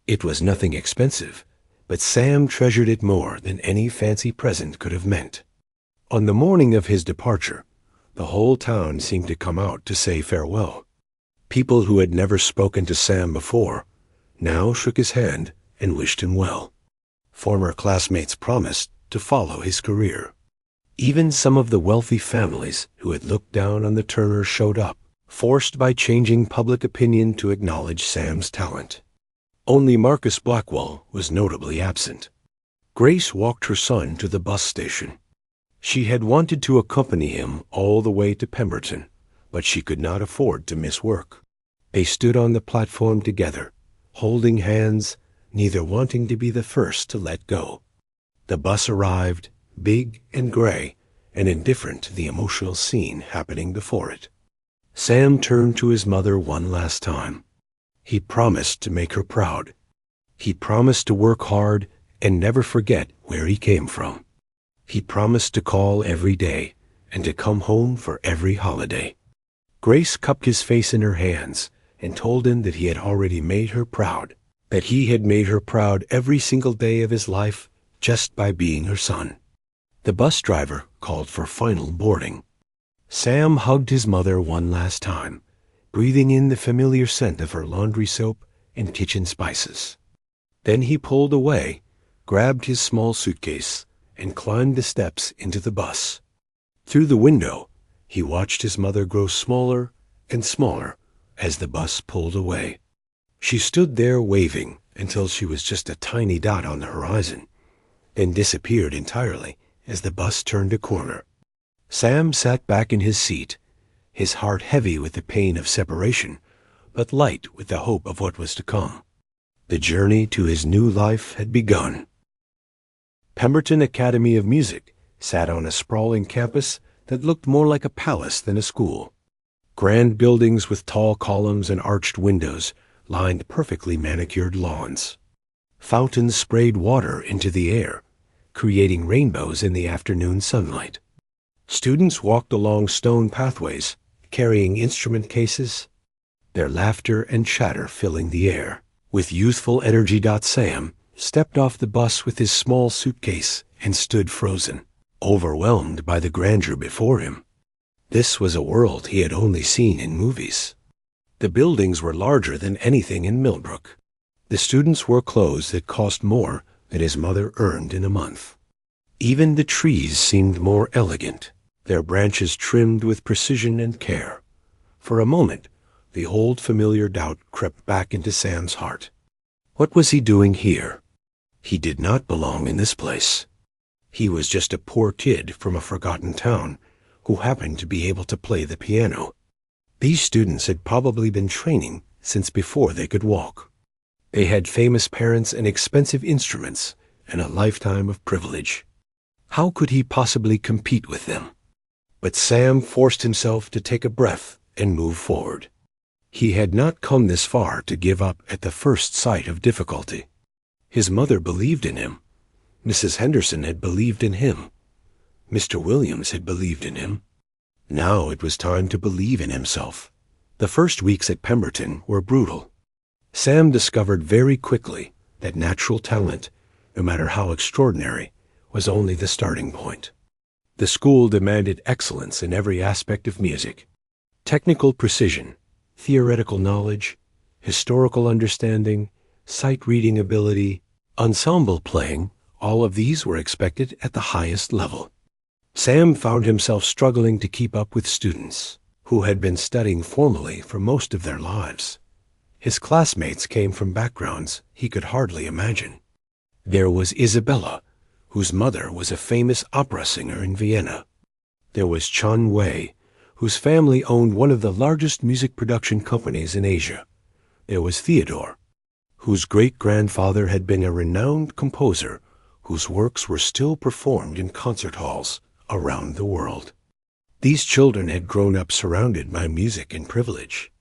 [SPEAKER 1] It was nothing expensive, but Sam treasured it more than any fancy present could have meant. On the morning of his departure, the whole town seemed to come out to say farewell. People who had never spoken to Sam before now shook his hand and wished him well. Former classmates promised to follow his career. Even some of the wealthy families who had looked down on the Turners showed up, forced by changing public opinion to acknowledge Sam's talent. Only Marcus Blackwell was notably absent. Grace walked her son to the bus station. She had wanted to accompany him all the way to Pemberton, but she could not afford to miss work. They stood on the platform together, holding hands, neither wanting to be the first to let go. The bus arrived, big and gray, and indifferent to the emotional scene happening before it. Sam turned to his mother one last time. He promised to make her proud. He promised to work hard and never forget where he came from. He promised to call every day and to come home for every holiday. Grace cupped his face in her hands and told him that he had already made her proud, that he had made her proud every single day of his life just by being her son. The bus driver called for final boarding. Sam hugged his mother one last time, breathing in the familiar scent of her laundry soap and kitchen spices. Then he pulled away, grabbed his small suitcase, and climbed the steps into the bus. Through the window, he watched his mother grow smaller and smaller as the bus pulled away. She stood there waving until she was just a tiny dot on the horizon, then disappeared entirely as the bus turned a corner. Sam sat back in his seat, his heart heavy with the pain of separation, but light with the hope of what was to come. The journey to his new life had begun. Pemberton Academy of Music sat on a sprawling campus that looked more like a palace than a school. Grand buildings with tall columns and arched windows lined perfectly manicured lawns. Fountains sprayed water into the air, creating rainbows in the afternoon sunlight. Students walked along stone pathways, carrying instrument cases, their laughter and chatter filling the air. With youthful energy, Sam stepped off the bus with his small suitcase and stood frozen, overwhelmed by the grandeur before him. This was a world he had only seen in movies. The buildings were larger than anything in Millbrook. The students wore clothes that cost more than his mother earned in a month. Even the trees seemed more elegant, their branches trimmed with precision and care. For a moment, the old familiar doubt crept back into Sam's heart. What was he doing here? He did not belong in this place. He was just a poor kid from a forgotten town who happened to be able to play the piano. These students had probably been training since before they could walk. They had famous parents and expensive instruments and a lifetime of privilege. How could he possibly compete with them? But Sam forced himself to take a breath and move forward. He had not come this far to give up at the first sight of difficulty. His mother believed in him. Mrs. Henderson had believed in him. Mr. Williams had believed in him. Now it was time to believe in himself. The first weeks at Pemberton were brutal. Sam discovered very quickly that natural talent, no matter how extraordinary, was only the starting point. The school demanded excellence in every aspect of music. Technical precision, theoretical knowledge, historical understanding, sight-reading ability, ensemble playing, all of these were expected at the highest level. Sam found himself struggling to keep up with students who had been studying formally for most of their lives. His classmates came from backgrounds he could hardly imagine. There was Isabella, whose mother was a famous opera singer in Vienna. There was Chun Wei, whose family owned one of the largest music production companies in Asia. There was Theodore, whose great-grandfather had been a renowned composer whose works were still performed in concert halls around the world. These children had grown up surrounded by music and privilege.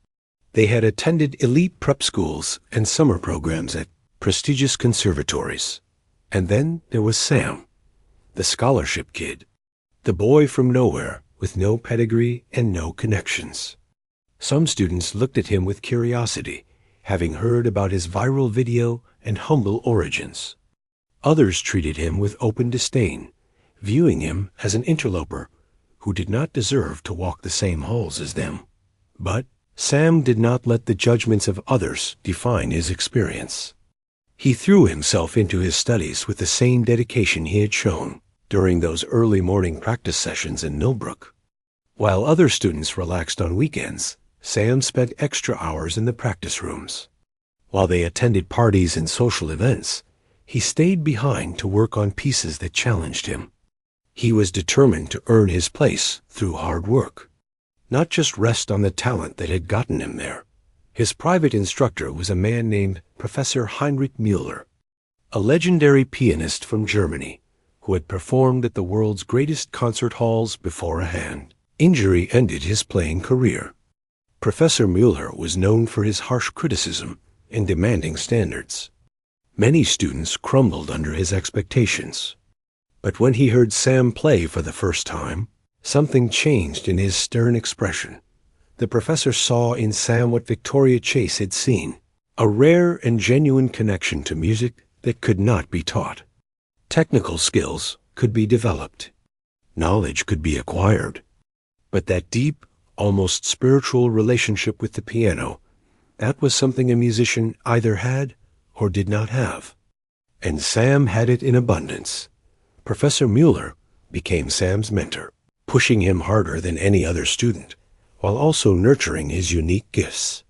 [SPEAKER 1] They had attended elite prep schools and summer programs at prestigious conservatories. And then there was Sam, the scholarship kid, the boy from nowhere with no pedigree and no connections. Some students looked at him with curiosity, having heard about his viral video and humble origins. Others treated him with open disdain, viewing him as an interloper who did not deserve to walk the same halls as them. But Sam did not let the judgments of others define his experience. He threw himself into his studies with the same dedication he had shown during those early morning practice sessions in Millbrook. While other students relaxed on weekends, Sam spent extra hours in the practice rooms. While they attended parties and social events, he stayed behind to work on pieces that challenged him. He was determined to earn his place through hard work, not just rest on the talent that had gotten him there. His private instructor was a man named Professor Heinrich Müller, a legendary pianist from Germany who had performed at the world's greatest concert halls before a hand. Injury ended his playing career. Professor Müller was known for his harsh criticism and demanding standards. Many students crumbled under his expectations. But when he heard Sam play for the first time, something changed in his stern expression. The professor saw in Sam what Victoria Chase had seen, a rare and genuine connection to music that could not be taught. Technical skills could be developed. Knowledge could be acquired. But that deep, almost spiritual relationship with the piano. That was something a musician either had or did not have. And Sam had it in abundance. Professor Mueller became Sam's mentor, pushing him harder than any other student, while also nurturing his unique gifts.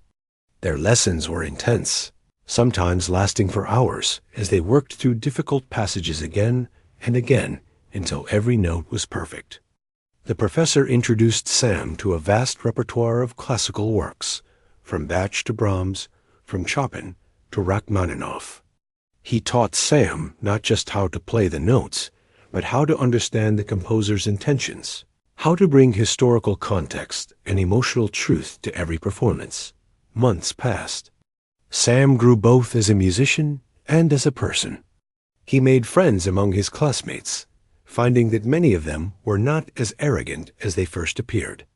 [SPEAKER 1] Their lessons were intense, sometimes lasting for hours as they worked through difficult passages again and again until every note was perfect. The professor introduced Sam to a vast repertoire of classical works, from Bach to Brahms, from Chopin to Rachmaninoff. He taught Sam not just how to play the notes, but how to understand the composer's intentions, how to bring historical context and emotional truth to every performance. Months passed. Sam grew both as a musician and as a person. He made friends among his classmates, finding that many of them were not as arrogant as they first appeared.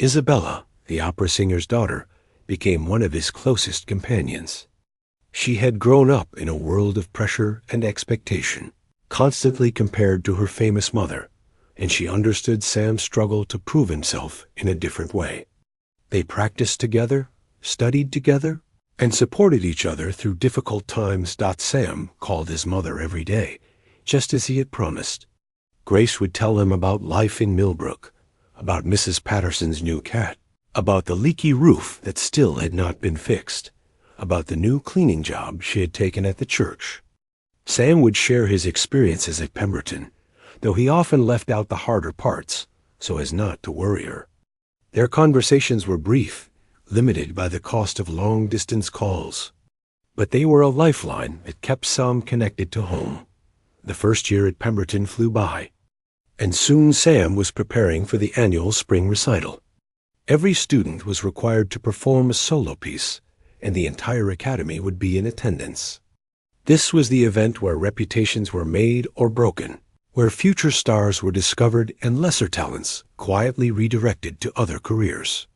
[SPEAKER 1] Isabella, the opera singer's daughter, became one of his closest companions. She had grown up in a world of pressure and expectation, constantly compared to her famous mother, and she understood Sam's struggle to prove himself in a different way. They practiced together, studied together, and supported each other through difficult times. Sam called his mother every day, just as he had promised. Grace would tell him about life in Millbrook, about Mrs. Patterson's new cat, about the leaky roof that still had not been fixed, about the new cleaning job she had taken at the church. Sam would share his experiences at Pemberton, though he often left out the harder parts so as not to worry her. Their conversations were brief, limited by the cost of long-distance calls, but they were a lifeline that kept Sam connected to home. The first year at Pemberton flew by, and soon Sam was preparing for the annual spring recital. Every student was required to perform a solo piece, and the entire academy would be in attendance. This was the event where reputations were made or broken, where future stars were discovered and lesser talents quietly redirected to other careers.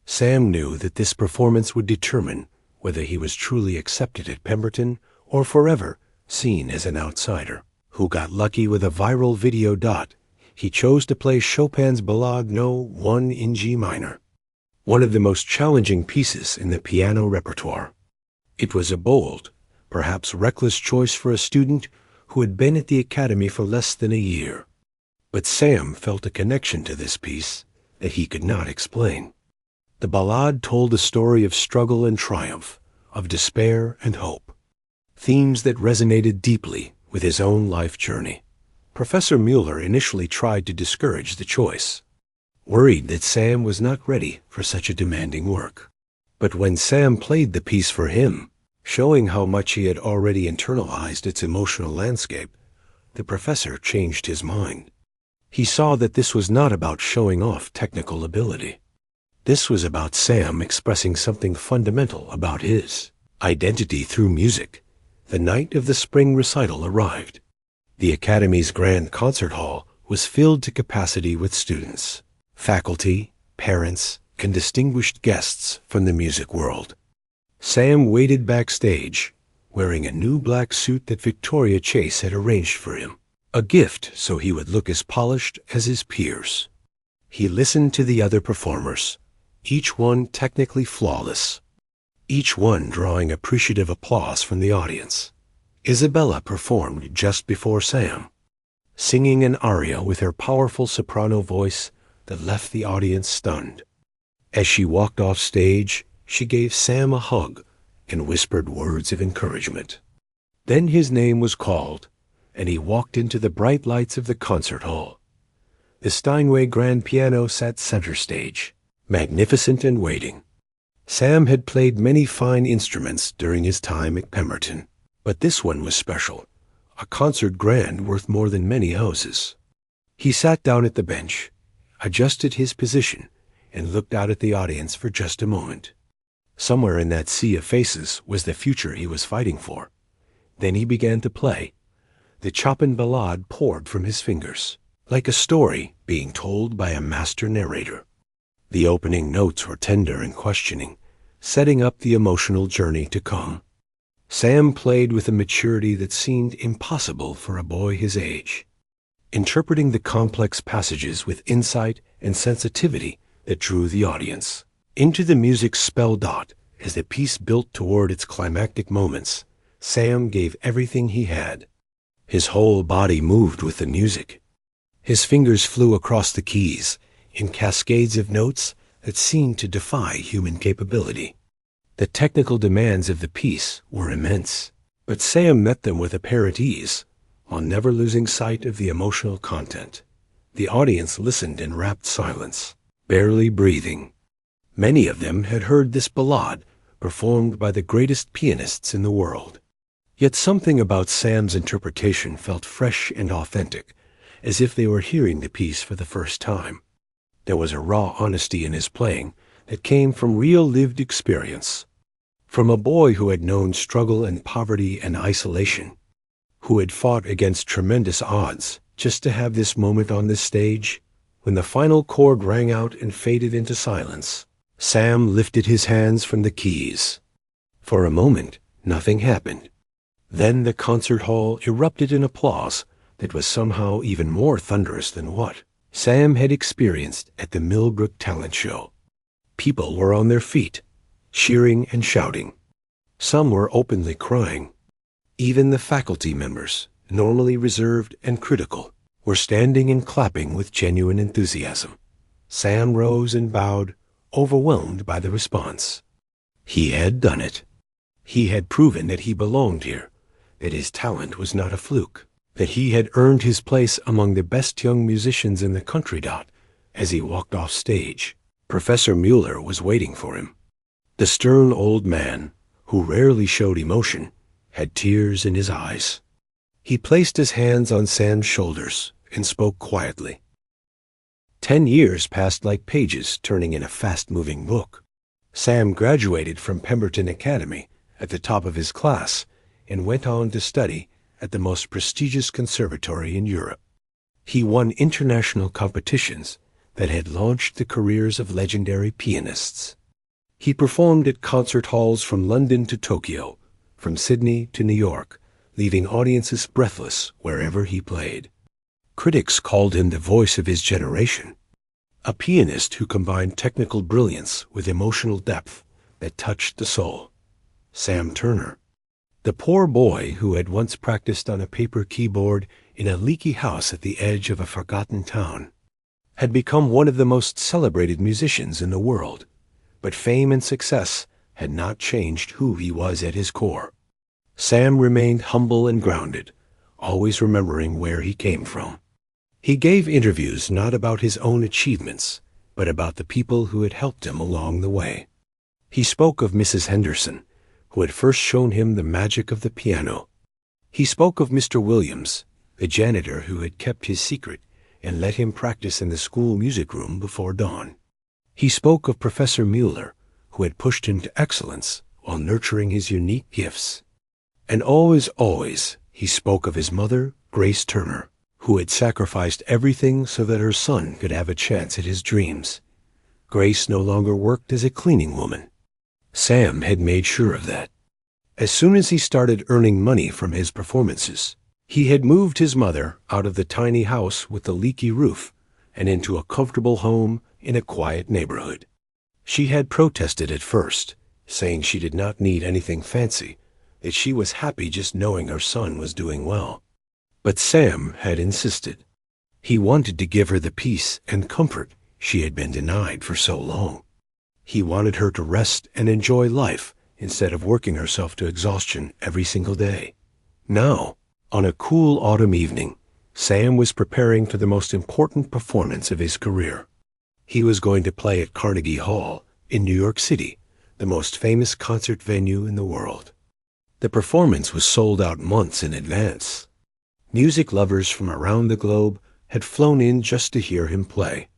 [SPEAKER 1] Sam knew that this performance would determine whether he was truly accepted at Pemberton or forever seen as an outsider who got lucky with a viral video. He chose to play Chopin's Ballade No. 1 in G minor, one of the most challenging pieces in the piano repertoire. It was a bold, perhaps reckless choice for a student who had been at the academy for less than a year. But Sam felt a connection to this piece that he could not explain. The ballade told a story of struggle and triumph, of despair and hope, themes that resonated deeply with his own life journey. Professor Mueller initially tried to discourage the choice, worried that Sam was not ready for such a demanding work. But when Sam played the piece for him, showing how much he had already internalized its emotional landscape, the professor changed his mind. He saw that this was not about showing off technical ability. This was about Sam expressing something fundamental about his identity through music. The night of the spring recital arrived. The Academy's grand concert hall was filled to capacity with students, faculty, parents, and distinguished guests from the music world. Sam waited backstage, wearing a new black suit that Victoria Chase had arranged for him, a gift so he would look as polished as his peers. He listened to the other performers, each one technically flawless, each one drawing appreciative applause from the audience. Isabella performed just before Sam, singing an aria with her powerful soprano voice that left the audience stunned. As she walked off stage, she gave Sam a hug and whispered words of encouragement. Then his name was called, and he walked into the bright lights of the concert hall. The Steinway grand piano sat center stage, magnificent and waiting. Sam had played many fine instruments during his time at Pemberton, but this one was special, a concert grand worth more than many houses. He sat down at the bench, adjusted his position, and looked out at the audience for just a moment. Somewhere in that sea of faces was the future he was fighting for. Then he began to play. The Chopin Ballade poured from his fingers, like a story being told by a master narrator. The opening notes were tender and questioning, setting up the emotional journey to come. Sam played with a maturity that seemed impossible for a boy his age, interpreting the complex passages with insight and sensitivity that drew the audience. Into the music's spell dot, as the piece built toward its climactic moments, Sam gave everything he had. His whole body moved with the music. His fingers flew across the keys in cascades of notes that seemed to defy human capability. The technical demands of the piece were immense, but Sam met them with apparent ease, while never losing sight of the emotional content. The audience listened in rapt silence, barely breathing. Many of them had heard this ballade performed by the greatest pianists in the world. Yet something about Sam's interpretation felt fresh and authentic, as if they were hearing the piece for the first time. There was a raw honesty in his playing that came from real lived experience, from a boy who had known struggle and poverty and isolation, who had fought against tremendous odds just to have this moment on this stage. When the final chord rang out and faded into silence, Sam lifted his hands from the keys. For a moment, nothing happened. Then the concert hall erupted in applause that was somehow even more thunderous than what Sam had experienced at the Millbrook Talent Show. People were on their feet, cheering and shouting. Some were openly crying. Even the faculty members, normally reserved and critical, were standing and clapping with genuine enthusiasm. Sam rose and bowed, overwhelmed by the response. He had done it. He had proven that he belonged here, that his talent was not a fluke, that he had earned his place among the best young musicians in the country. As he walked off stage, Professor Mueller was waiting for him. The stern old man, who rarely showed emotion, had tears in his eyes. He placed his hands on Sam's shoulders and spoke quietly. 10 years passed like pages turning in a fast-moving book. Sam graduated from Pemberton Academy at the top of his class and went on to study at the most prestigious conservatory in Europe. He won international competitions that had launched the careers of legendary pianists. He performed at concert halls from London to Tokyo, from Sydney to New York, leaving audiences breathless wherever he played. Critics called him the voice of his generation, a pianist who combined technical brilliance with emotional depth that touched the soul. Sam Turner, the poor boy who had once practiced on a paper keyboard in a leaky house at the edge of a forgotten town, had become one of the most celebrated musicians in the world, but fame and success had not changed who he was at his core. Sam remained humble and grounded, always remembering where he came from. He gave interviews not about his own achievements, but about the people who had helped him along the way. He spoke of Mrs. Henderson, who had first shown him the magic of the piano. He spoke of Mr. Williams, the janitor who had kept his secret and let him practice in the school music room before dawn. He spoke of Professor Mueller, who had pushed him to excellence while nurturing his unique gifts. And always, he spoke of his mother, Grace Turner, who had sacrificed everything so that her son could have a chance at his dreams. Grace no longer worked as a cleaning woman. Sam had made sure of that. As soon as he started earning money from his performances, he had moved his mother out of the tiny house with the leaky roof and into a comfortable home in a quiet neighborhood. She had protested at first, saying she did not need anything fancy, that she was happy just knowing her son was doing well. But Sam had insisted. He wanted to give her the peace and comfort she had been denied for so long. He wanted her to rest and enjoy life instead of working herself to exhaustion every single day. Now, on a cool autumn evening, Sam was preparing for the most important performance of his career. He was going to play at Carnegie Hall in New York City, the most famous concert venue in the world. The performance was sold out months in advance. Music lovers from around the globe had flown in just to hear him play.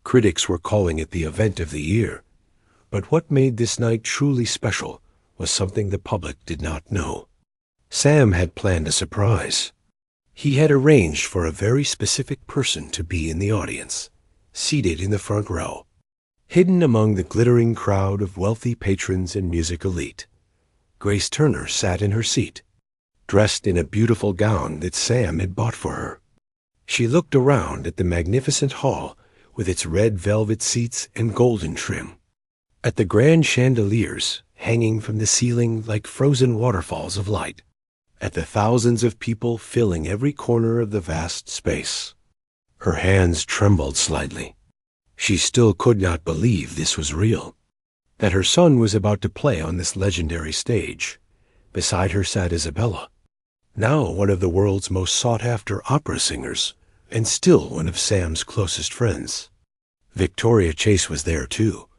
[SPEAKER 1] Critics were calling it the event of the year. But what made this night truly special was something the public did not know. Sam had planned a surprise. He had arranged for a very specific person to be in the audience, seated in the front row, hidden among the glittering crowd of wealthy patrons and music elite. Grace Turner sat in her seat, dressed in a beautiful gown that Sam had bought for her. She looked around at the magnificent hall with its red velvet seats and golden trim. At the grand chandeliers hanging from the ceiling like frozen waterfalls of light. At the thousands of people filling every corner of the vast space. Her hands trembled slightly. She still could not believe this was real, that her son was about to play on this legendary stage. Beside her sat Isabella, now one of the world's most sought-after opera singers, and still one of Sam's closest friends. Victoria Chase was there too,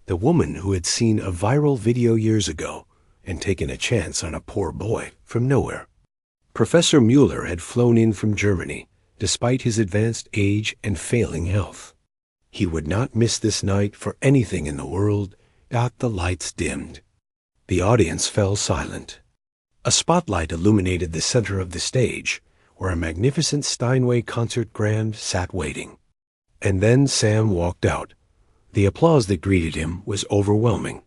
[SPEAKER 1] the woman who had seen a viral video years ago and taken a chance on a poor boy from nowhere. Professor Mueller had flown in from Germany, despite his advanced age and failing health. He would not miss this night for anything in the world. The lights dimmed. The audience fell silent. A spotlight illuminated the center of the stage, where a magnificent Steinway concert grand sat waiting. And then Sam walked out. The applause that greeted him was overwhelming.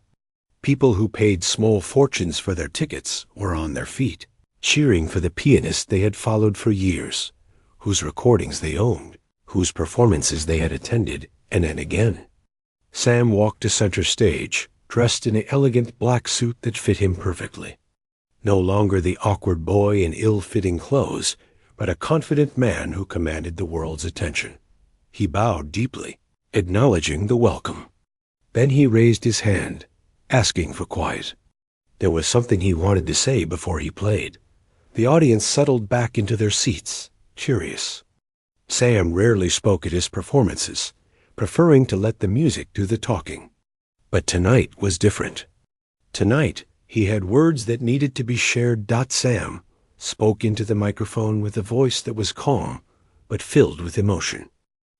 [SPEAKER 1] People who paid small fortunes for their tickets were on their feet, cheering for the pianist they had followed for years, whose recordings they owned, whose performances they had attended, and then again. Sam walked to center stage, dressed in an elegant black suit that fit him perfectly. No longer the awkward boy in ill-fitting clothes, but a confident man who commanded the world's attention. He bowed deeply, acknowledging the welcome. Then he raised his hand, asking for quiet. There was something he wanted to say before he played. The audience settled back into their seats, curious. Sam rarely spoke at his performances, preferring to let the music do the talking. But tonight was different. Tonight, he had words that needed to be shared. Sam spoke into the microphone with a voice that was calm, but filled with emotion.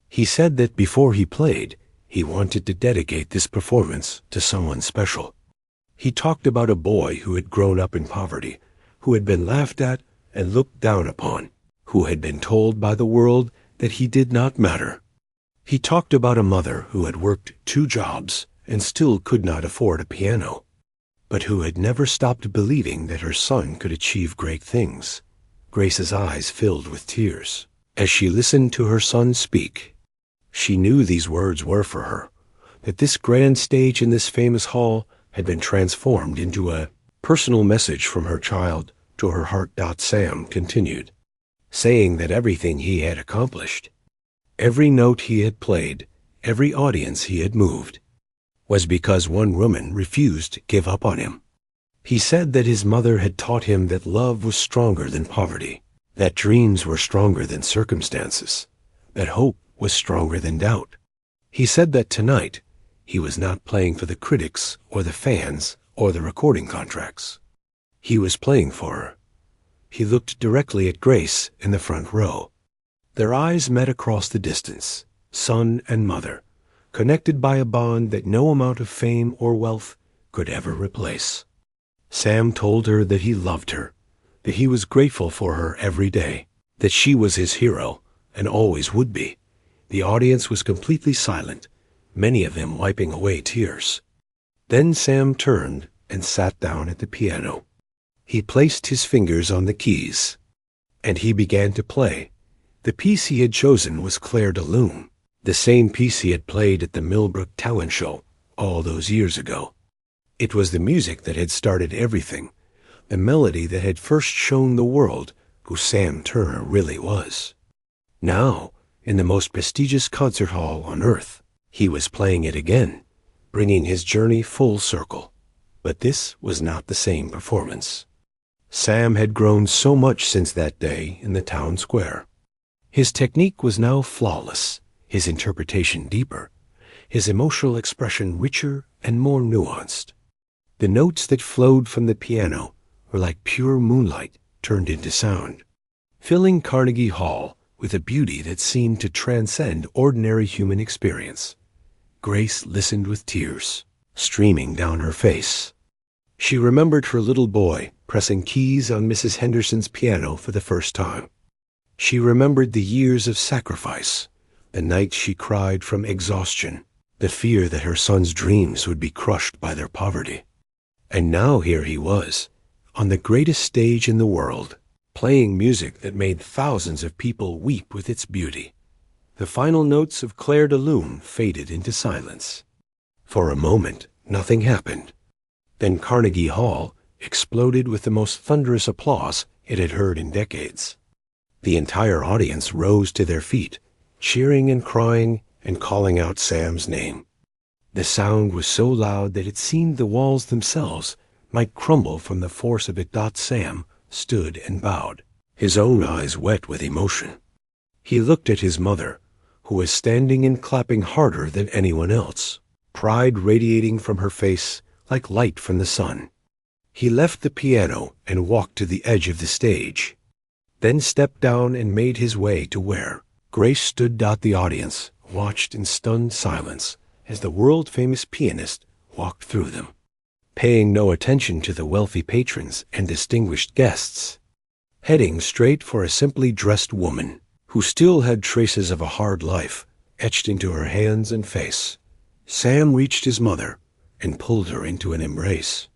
[SPEAKER 1] He said that before he played, he wanted to dedicate this performance to someone special. He talked about a boy who had grown up in poverty, who had been laughed at and looked down upon, who had been told by the world that he did not matter. He talked about a mother who had worked 2 jobs and still could not afford a piano, but who had never stopped believing that her son could achieve great things. Grace's eyes filled with tears as she listened to her son speak. She knew these words were for her, that this grand stage in this famous hall had been transformed into a personal message from her child to her heart. Sam continued, saying that everything he had accomplished, every note he had played, every audience he had moved, was because one woman refused to give up on him. He said that his mother had taught him that love was stronger than poverty, that dreams were stronger than circumstances, that hope was stronger than doubt. He said that tonight he was not playing for the critics or the fans or the recording contracts. He was playing for her. He looked directly at Grace in the front row. Their eyes met across the distance, son and mother, connected by a bond that no amount of fame or wealth could ever replace. Sam told her that he loved her, that he was grateful for her every day, that she was his hero and always would be. The audience was completely silent, many of them wiping away tears. Then Sam turned and sat down at the piano. He placed his fingers on the keys, and he began to play. The piece he had chosen was Clair de Lune, the same piece he had played at the Millbrook Talent Show all those years ago. It was the music that had started everything, the melody that had first shown the world who Sam Turner really was. Now, in the most prestigious concert hall on earth, he was playing it again, bringing his journey full circle. But this was not the same performance. Sam had grown so much since that day in the town square. His technique was now flawless, his interpretation deeper, his emotional expression richer and more nuanced. The notes that flowed from the piano were like pure moonlight turned into sound, filling Carnegie Hall with a beauty that seemed to transcend ordinary human experience. Grace listened with tears streaming down her face. She remembered her little boy pressing keys on Mrs. Henderson's piano for the first time. She remembered the years of sacrifice, the nights she cried from exhaustion, the fear that her son's dreams would be crushed by their poverty. And now here he was, on the greatest stage in the world, playing music that made thousands of people weep with its beauty. The final notes of Clair de Lune faded into silence. For a moment, nothing happened. Then Carnegie Hall exploded with the most thunderous applause it had heard in decades. The entire audience rose to their feet, cheering and crying and calling out Sam's name. The sound was so loud that it seemed the walls themselves might crumble from the force of it. Sam stood and bowed, his own eyes wet with emotion. He looked at his mother, who was standing and clapping harder than anyone else, pride radiating from her face like light from the sun. He left the piano and walked to the edge of the stage, then stepped down and made his way to where Grace stood. The audience watched in stunned silence as the world-famous pianist walked through them, paying no attention to the wealthy patrons and distinguished guests, heading straight for a simply dressed woman who still had traces of a hard life etched into her hands and face. Sam reached his mother and pulled her into an embrace.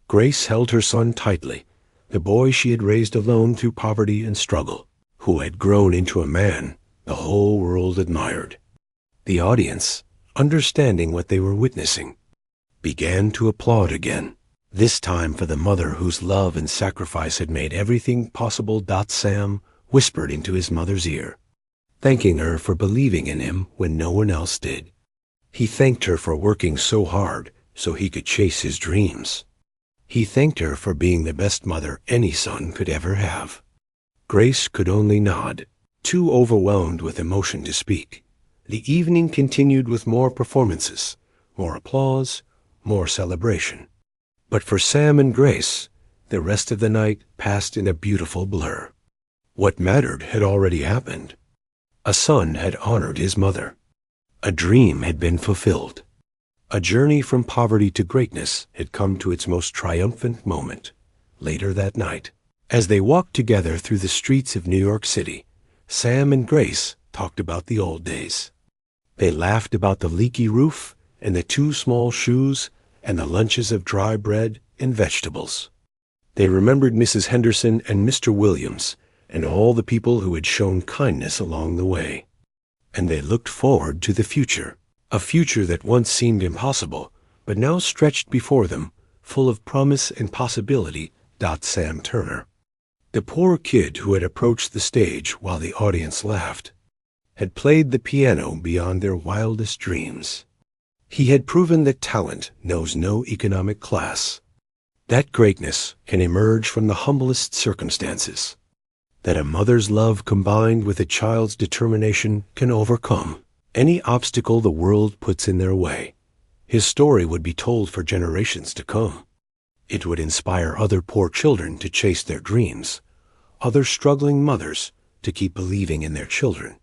[SPEAKER 1] Grace held her son tightly, the boy she had raised alone through poverty and struggle, who had grown into a man the whole world admired. The audience, understanding what they were witnessing, began to applaud again, this time for the mother whose love and sacrifice had made everything possible. Sam whispered into his mother's ear, thanking her for believing in him when no one else did. He thanked her for working so hard so he could chase his dreams. He thanked her for being the best mother any son could ever have. Grace could only nod, too overwhelmed with emotion to speak. The evening continued with more performances, more applause, more celebration. But for Sam and Grace, the rest of the night passed in a beautiful blur. What mattered had already happened. A son had honored his mother. A dream had been fulfilled. A journey from poverty to greatness had come to its most triumphant moment. Later that night, as they walked together through the streets of New York City, Sam and Grace talked about the old days. They laughed about the leaky roof and the 2 small shoes and the lunches of dry bread and vegetables. They remembered Mrs. Henderson and Mr. Williams and all the people who had shown kindness along the way. And they looked forward to the future, a future that once seemed impossible, but now stretched before them, full of promise and possibility. Sam Turner, the poor kid who had approached the stage while the audience laughed, had played the piano beyond their wildest dreams. He had proven that talent knows no economic class, that greatness can emerge from the humblest circumstances, that a mother's love combined with a child's determination can overcome any obstacle the world puts in their way. His story would be told for generations to come. It would inspire other poor children to chase their dreams, other struggling mothers to keep believing in their children.